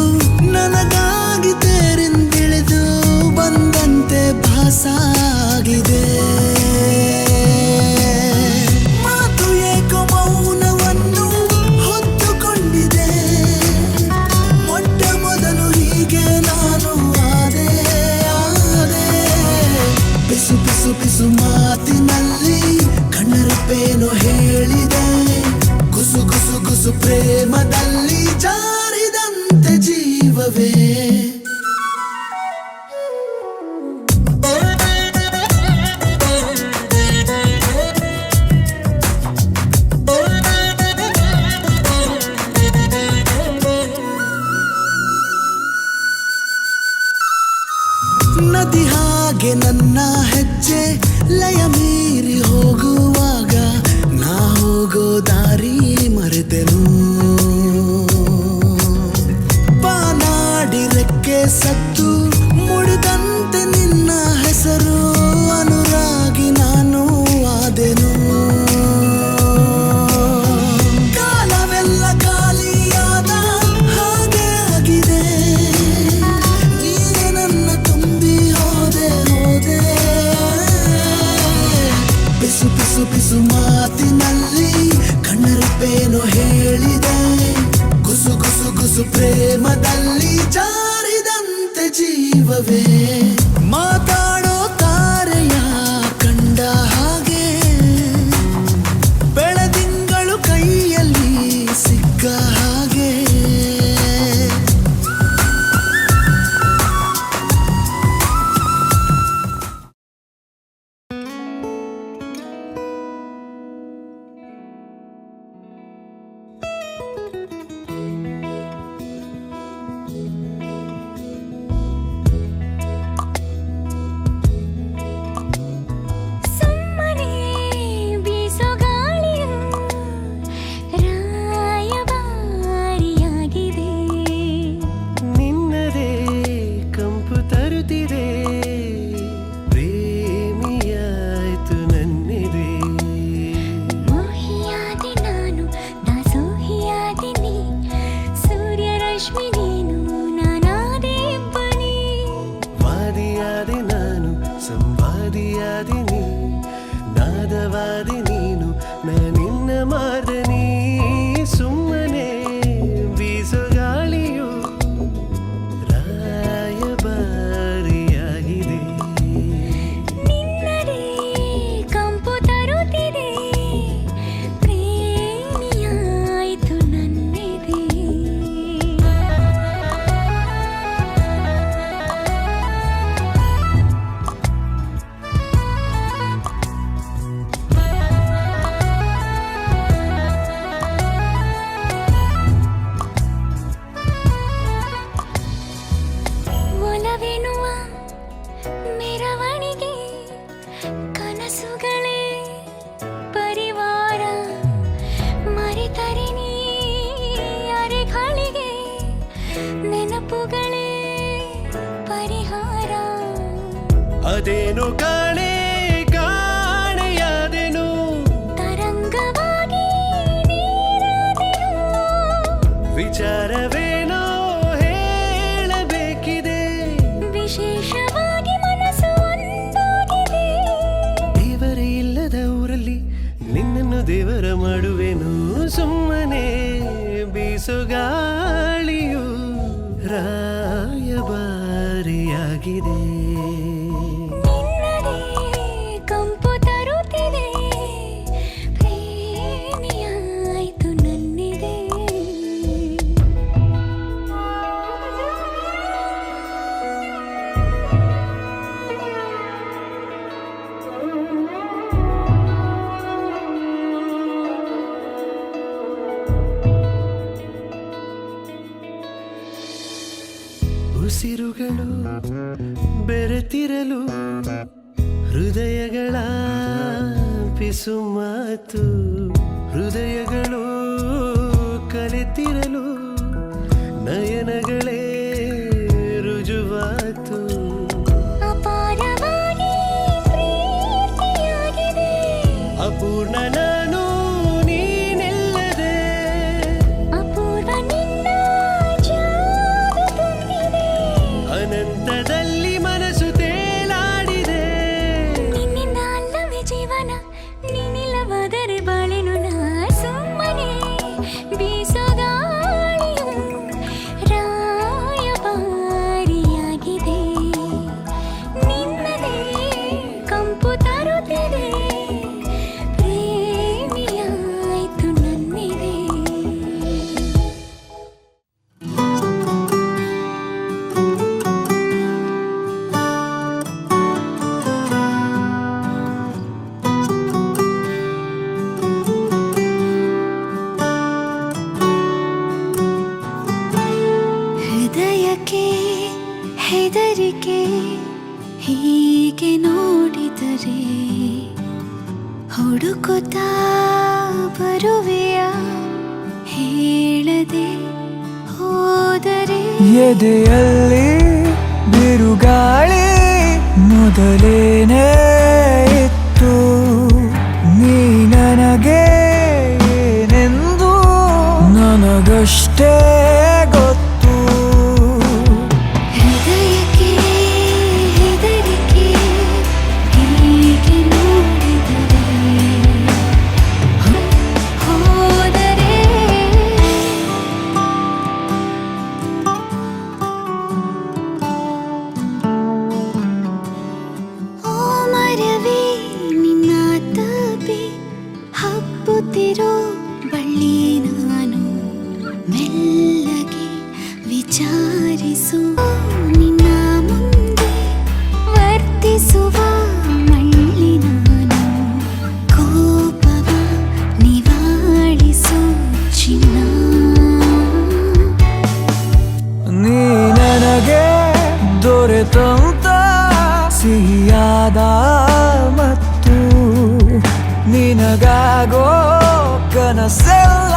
Speaker 3: ನನಗಾಗಿ ತೇರಿಂದಿಳಿದು ಬಂದಂತೆ ಭಾಸಾಗಿದೆ. ಮಾತು ಏಕೋ ಮೌನವನ್ನು ಹೊತ್ತುಕೊಂಡಿದೆ, ಮೊಟ್ಟ ಮೊದಲು ಹೀಗೆ ನಾನು ಆದೆ. ಬಿಸು ಬಿಸು ಬಿಸು ಮಾತಿನಲ್ಲಿ ಕಣ್ಣರಪ್ಪೇನೋ ಹೇಳಿದೆ, ಗುಸು ಗುಸು ಗುಸು ಪ್ರೇಮದಲ್ಲಿ ಜಾರಿದಂತೆ ಜೀವವೇ. ನದಿ ಹಾಗೆ ನನ್ನ ಹೆಜ್ಜೆ ಲಯ ಮೀರಿ ಹೋಗುವಾಗ, ನಾ ಹೋಗೋ ದಾರಿ ಮರೆತೆನು. ಬಾನಾಡಿ ರೆಕ್ಕೆ ಸತ್ತು ಮುಡಿದಂತೆ ನಿನ್ನ ಹೆಸರು ಅನುರಾಗಿ ನಾನು ಆದೆನು. ಕಾಲವೆಲ್ಲ ಖಾಲಿಯಾದ ಹಾಗೆ ಆಗಿದೆ, ನೀನೆ ನನ್ನ ತುಂಬಿ ಹೋದೆ ಹೋದೆ. ಬಿಸು ಬಿಸು ಬಿಸು ಮಾತಿನಲ್ಲಿ ಕಣ್ಣರಪ್ಪೇನೋ ಹೇಳಿದೆ, ಗುಸು ಗುಸು ಗುಸು ಪ್ರೇಮದಲ್ಲಿ ಜಾರಿದಂತೆ ಜೀವವೇ. ಮಾತಾಡೋ ತಾರೆಯ ಕಂಡ ಹಾಗೆ, ಬೆಳದಿಂಗಳು ಕೈಯಲ್ಲಿ ಸಿಕ್ಕ ಹಾಗೆ. ಅದೇನು ಕಾಣೆ ಕಾಣೆಯಾದೆನು
Speaker 1: ತರಂಗವಾಗಿ ನೀರಾದೆನು.
Speaker 3: ವಿಚಾರವೇನೋ ಹೇಳಬೇಕಿದೆ
Speaker 1: ವಿಶೇಷವಾಗಿ ಮನಸ್ಸು ಒಂದಾಗಿದೆ.
Speaker 3: ದೇವರೇ ಇಲ್ಲದ ಊರಲ್ಲಿ ನಿನ್ನನ್ನು ದೇವರ ಮಾಡುವೆನು. ಸುಮ್ಮನೆ ಬೀಸುಗಾಳಿಯು ರಾಯಭಾರಿಯಾಗಿದೆ.
Speaker 1: ನಿನ್ನದೇ ಕಂಪು ತರುತ್ತಿದೆ, ಪ್ರೇಮಿಯಾಯ್ತು ನನ್ನಿದೆ.
Speaker 3: ಉಸಿರುಗಳು ಬೆರೆತಿರಲು ಹೃದಯಗಳ ಪಿಸು ಮಾತು. ಹೃದಯಗಳು ಕಲಿತಿರಲು ನಯನಗಳೇ ರುಜುವಾತು.
Speaker 1: ಅಪಾರವಾಗಿ ಪ್ರೀತಿಯಾಗಿದೆ,
Speaker 3: ಅಪೂರ್ಣ ನಾನು ನೀನೆಲ್ಲದೆ.
Speaker 1: ಅಪೂರ್ವ ನಿನ್ನ ಜಾದು ತುಂಬಿದೆ.
Speaker 3: ಅನಂತದಲ್ಲಿ ಮನಸ್ಸು ತೇಲಾಡಿದೆ.
Speaker 1: ನಿನ್ನಿಂದ ಅಲ್ಲವೇ ಜೀವನ, ನೀನಿಲ್ಲವಾದರೆ ಬಾಳೆನು ನಾ. ಸುಮ್ಮನೆ ಬೀಸುಗಾಳಿಯು ರಾಯಭಾರಿಯಾಗಿದೆ. ನಿನ್ನದೇ ಕಂಪು ತರುತ್ತಿದೆ, ಪ್ರೇಮಿಯಾಯ್ತು ನನ್ನಿದೆ. ಹೃದಯಕ್ಕೆ ಹೆದರಿಕೆ ಹೀಗೆ ನೋಡಿದರೆ, ಹುಡುಕುತ್ತಾ ಬರುವೆಯ ಹೇಳದೆ ಹೋದರೆ.
Speaker 7: ಎದೆಯಲ್ಲಿ ಬಿರುಗಾಳಿ ಮೊದಲೇನೇ ಇತ್ತು, ನೀ ನನಗೆ ಏನೆಂದು ನನಗಷ್ಟೇ ಗೊತ್ತು.
Speaker 1: ಹೃದಯಕ್ಕೆ ಹೆದರಿಕೆ ಹೀಗೆ ನೋಡಿದರೆ ಹೋದರೆ. ಓ ಮರವೇ ನಿನ್ನ ತಪಿ ಹಬ್ಬುತ್ತಿರೋ ಬಳ್ಳಿ ನಾನು. ಮೆಲ್ಲಗೆ ವಿಚಾರಿಸು, ನಿನ್ನ ಮುಂದೆ ವರ್ತಿಸುವ ಮಳ್ಳಿ ನಾನು. ಕೋಪವ ನಿವಾಳಿಸು ಚಿನ್ನ.
Speaker 7: ನೀ ನನಗೆ ದೊರೆತಂತ ಸಿಹಿಯಾದ ಮತ್ತು ನಿನಗಾಗೋ ಕನಸೆಲ್ಲ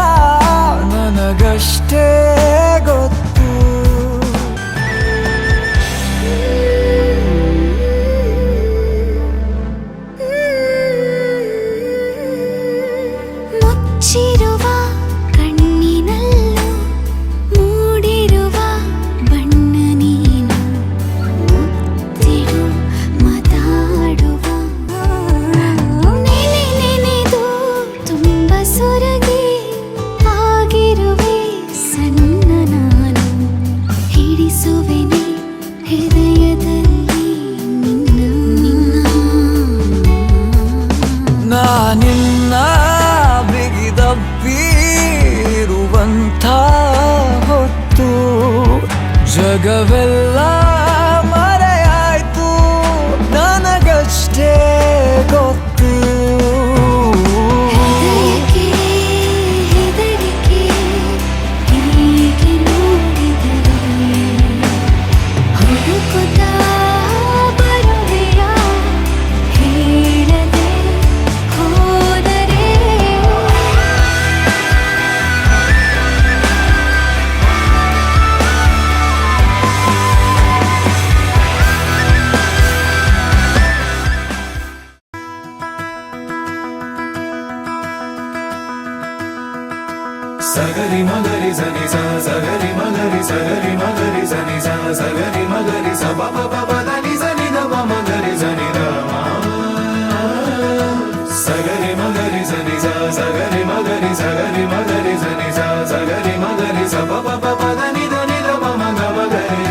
Speaker 7: ನನಗಷ್ಟೇ ಗೊತ್ತು.
Speaker 1: ಮುಚ್ಚಿರುವ ಕಣ್ಣಿನಲ್ಲೂ ಮೂಡಿರುವ ಬಣ್ಣ ನೀನು. ಮುತ್ತಿಡು ಮಾತಾಡುವ ನೆನೆ ನೆನೆದು ತುಂಬ ಸೊರಗಿ ಆಗಿರುವೆ ಸಣ್ಣ ನಾನು. ಹಿಡಿಸುವೆನೆ ಹೃದಯದಲ್ಲಿ ನಿನ್ನ.
Speaker 7: ನಾನಿನ್ನ ಬಿಗಿದಪ್ಪಿರುವಂಥ ಹೊತ್ತು ಜಗವೆಲ್ಲ ಮರೆಯಾಯ್ತು, ನನಗಷ್ಟೇ ಗೊತ್ತು.
Speaker 1: ಹೃದಯಕ್ಕೆ ಹೆದರಿಕೆ ಹೀಗೆ ನೋಡಿದರೆ, ಹುಡುಕುತ್ತಾ ಬರುವೆಯ ಹೇಳದೆ ಹೋದರೆ.
Speaker 3: ಸಗರಿ ಮಗರಿ ಸನಿ ಸ ಸಗರಿ ಮಗರಿ ಸನಿ ಸ ಸಗರಿ ಮಗರಿ ಸ ಪ ಪ ಪ ದ ನಿ ಸ ನಿ ದ ಪ ಮಗರಿ ಸನಿ ದ ಸಗರಿ ಮಗರಿ ಸನಿ ಸ ಸಗರಿ ಮಗರಿ ಸನಿ ಸ ಸಗರಿ ಮಗರಿ ಸ ಪ ಪ ಪ ದ ನಿ ದ ಪ ಮಗ ಮಗರಿ.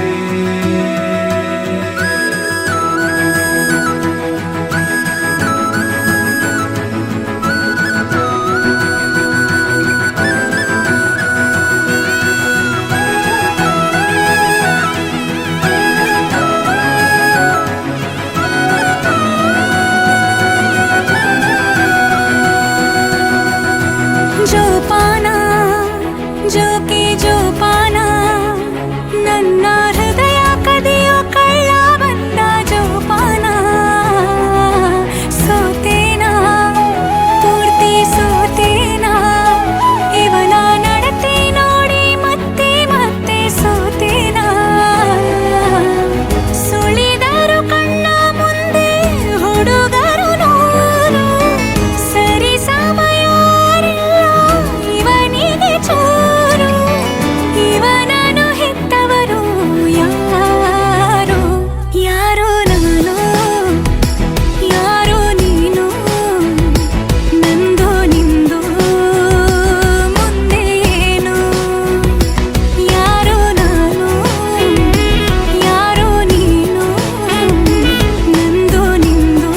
Speaker 1: ಜೋಪಾನ ಜೋಕೆ ಜೋಪಾನ ನನ್ನ ಹೃದಯ ಕದಿಯೋ ಕಳ್ಳ ಬಂದ ಜೋಪಾನ ಸೋತೇನಾ ಪೂರ್ತಿ ಸೋತೇನಾ ಇವನ ನಡತೆ ನೋಡಿ ಮತ್ತೆ ಮತ್ತೆ ಸೋತೇನಾ ಸುಳಿದರು ಕಣ್ಣ ಮುಂದೆ ಹುಡುಗರು ನೂರು ಸರಿ ಸಮಯ ಇವನಿಗೆ ಚೂರು ಇವನನ್ನು ಹೆತ್ತವರು ಯಾರು ಯಾರೋ ನಾನು ಯಾರೋ ನೀನು ನಂದು ನಿಂದು ಮುಂದೆ ಏನು ಯಾರೋ ನಾನು ಯಾರೋ ನೀನು ನಂದು ನಿಂದು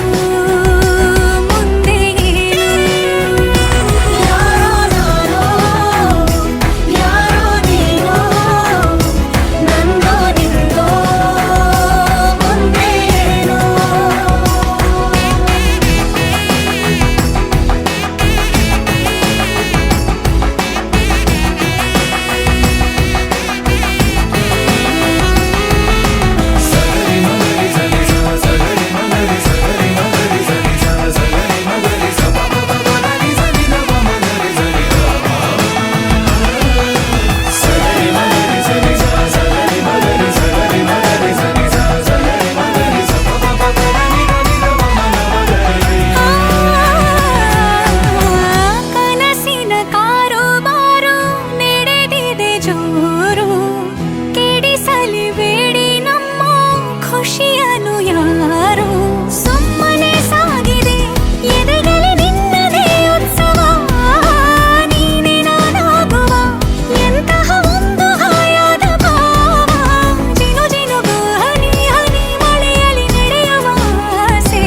Speaker 1: ಮುಂದೆ ಏನು ಯಾರೋ ನಾನು ಯಾರೋ ನೀನು ನಂದು ನಿಂದು ಮುಂದೆ ಏನು. ಕನಸಿನ ಕಾರುಬಾರು ನಡೆದಿದೆ ಜೋರು ಕೆಡಿಸಲಿ ಬೇಡಿ ನಮ್ಮ ಖುಷಿಯನು ಯಾರು ಸುಮ್ಮನೆ ಸಾಗಿದೆ ಎದೆಗಲಿ ನಿನ್ನದೇ ಉತ್ಸವ ನೀನೆ ನಾನಾಗುವ ಎಂತಹ ಒಂದು ಹಾಯಾದ ಭಾವ ಜಿನು ಜಿನುಗು ಹನಿ ಹನಿ ಮಳೆಯಲಿ ನಡೆಯುವ ಆಸೆ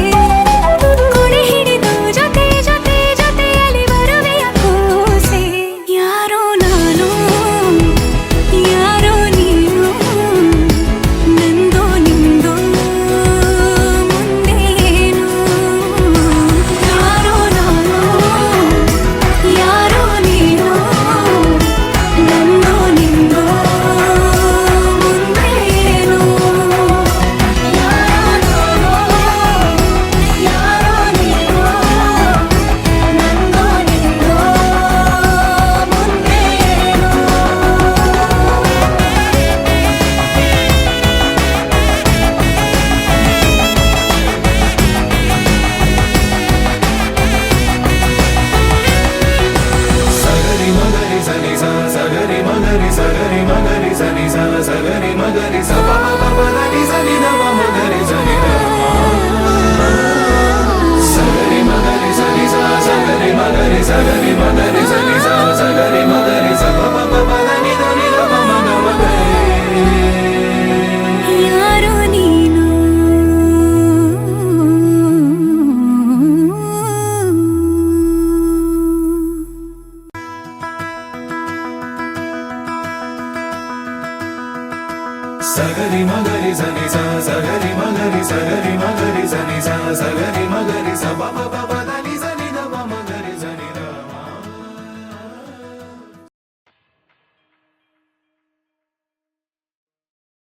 Speaker 1: ಕೊಡೆ ಹಿಡಿದು ಜೊತೆ ಜೊತೆ ಜೊತೆಯಲ್ಲಿ ಬರುವೆಯ ಕೂಸೆ ಯಾರೋ ನಾನು ಯಾರೋ ನೀನು ನಂದು ನಿಂದು ಮುಂದೆ ಏನು ಯಾರೋ ನಾನು ಯಾರೋ ನೀನು ನಂದು ನಿಂದು ಮುಂದೆ ಏನು ಯಾರೋ ನಾನು ಯಾರೋ ನೀನು ನಂದು ನಿಂದು ಮುಂದೆ ಏನು.
Speaker 3: ಸಗರಿ ಮಗರಿ ಸನಿ ಸ ಸಗರಿ ಮಗರಿ ಸನಿ ಸ ಸಗರಿ ಮಗರಿ ಸ ಪ ಪ ಪ ದ ನಿ ಸ ನಿ ದ ಪ ಮಗರಿ ಸನಿ ದ ಸಗರಿ ಮಗರಿ ಸನಿ ಸ ಸಗರಿ ಮಗರಿ ಸನಿ ಸ ಸಗರಿ ಮಗರಿ ಸ ಪ ಪ ಪ ದ ನಿ ದ ಪ ಮಗ ಮಗರಿ.
Speaker 1: ಯಾರೋ ನೀನು
Speaker 3: ಸಗರಿ ಮಗರಿ ಸನಿ ಸ ಸಗರಿ ಮಗರಿ ಸನಿ ಸ ಸಗರಿ ಮಗರಿ ಸ ಪ ಪ ಪ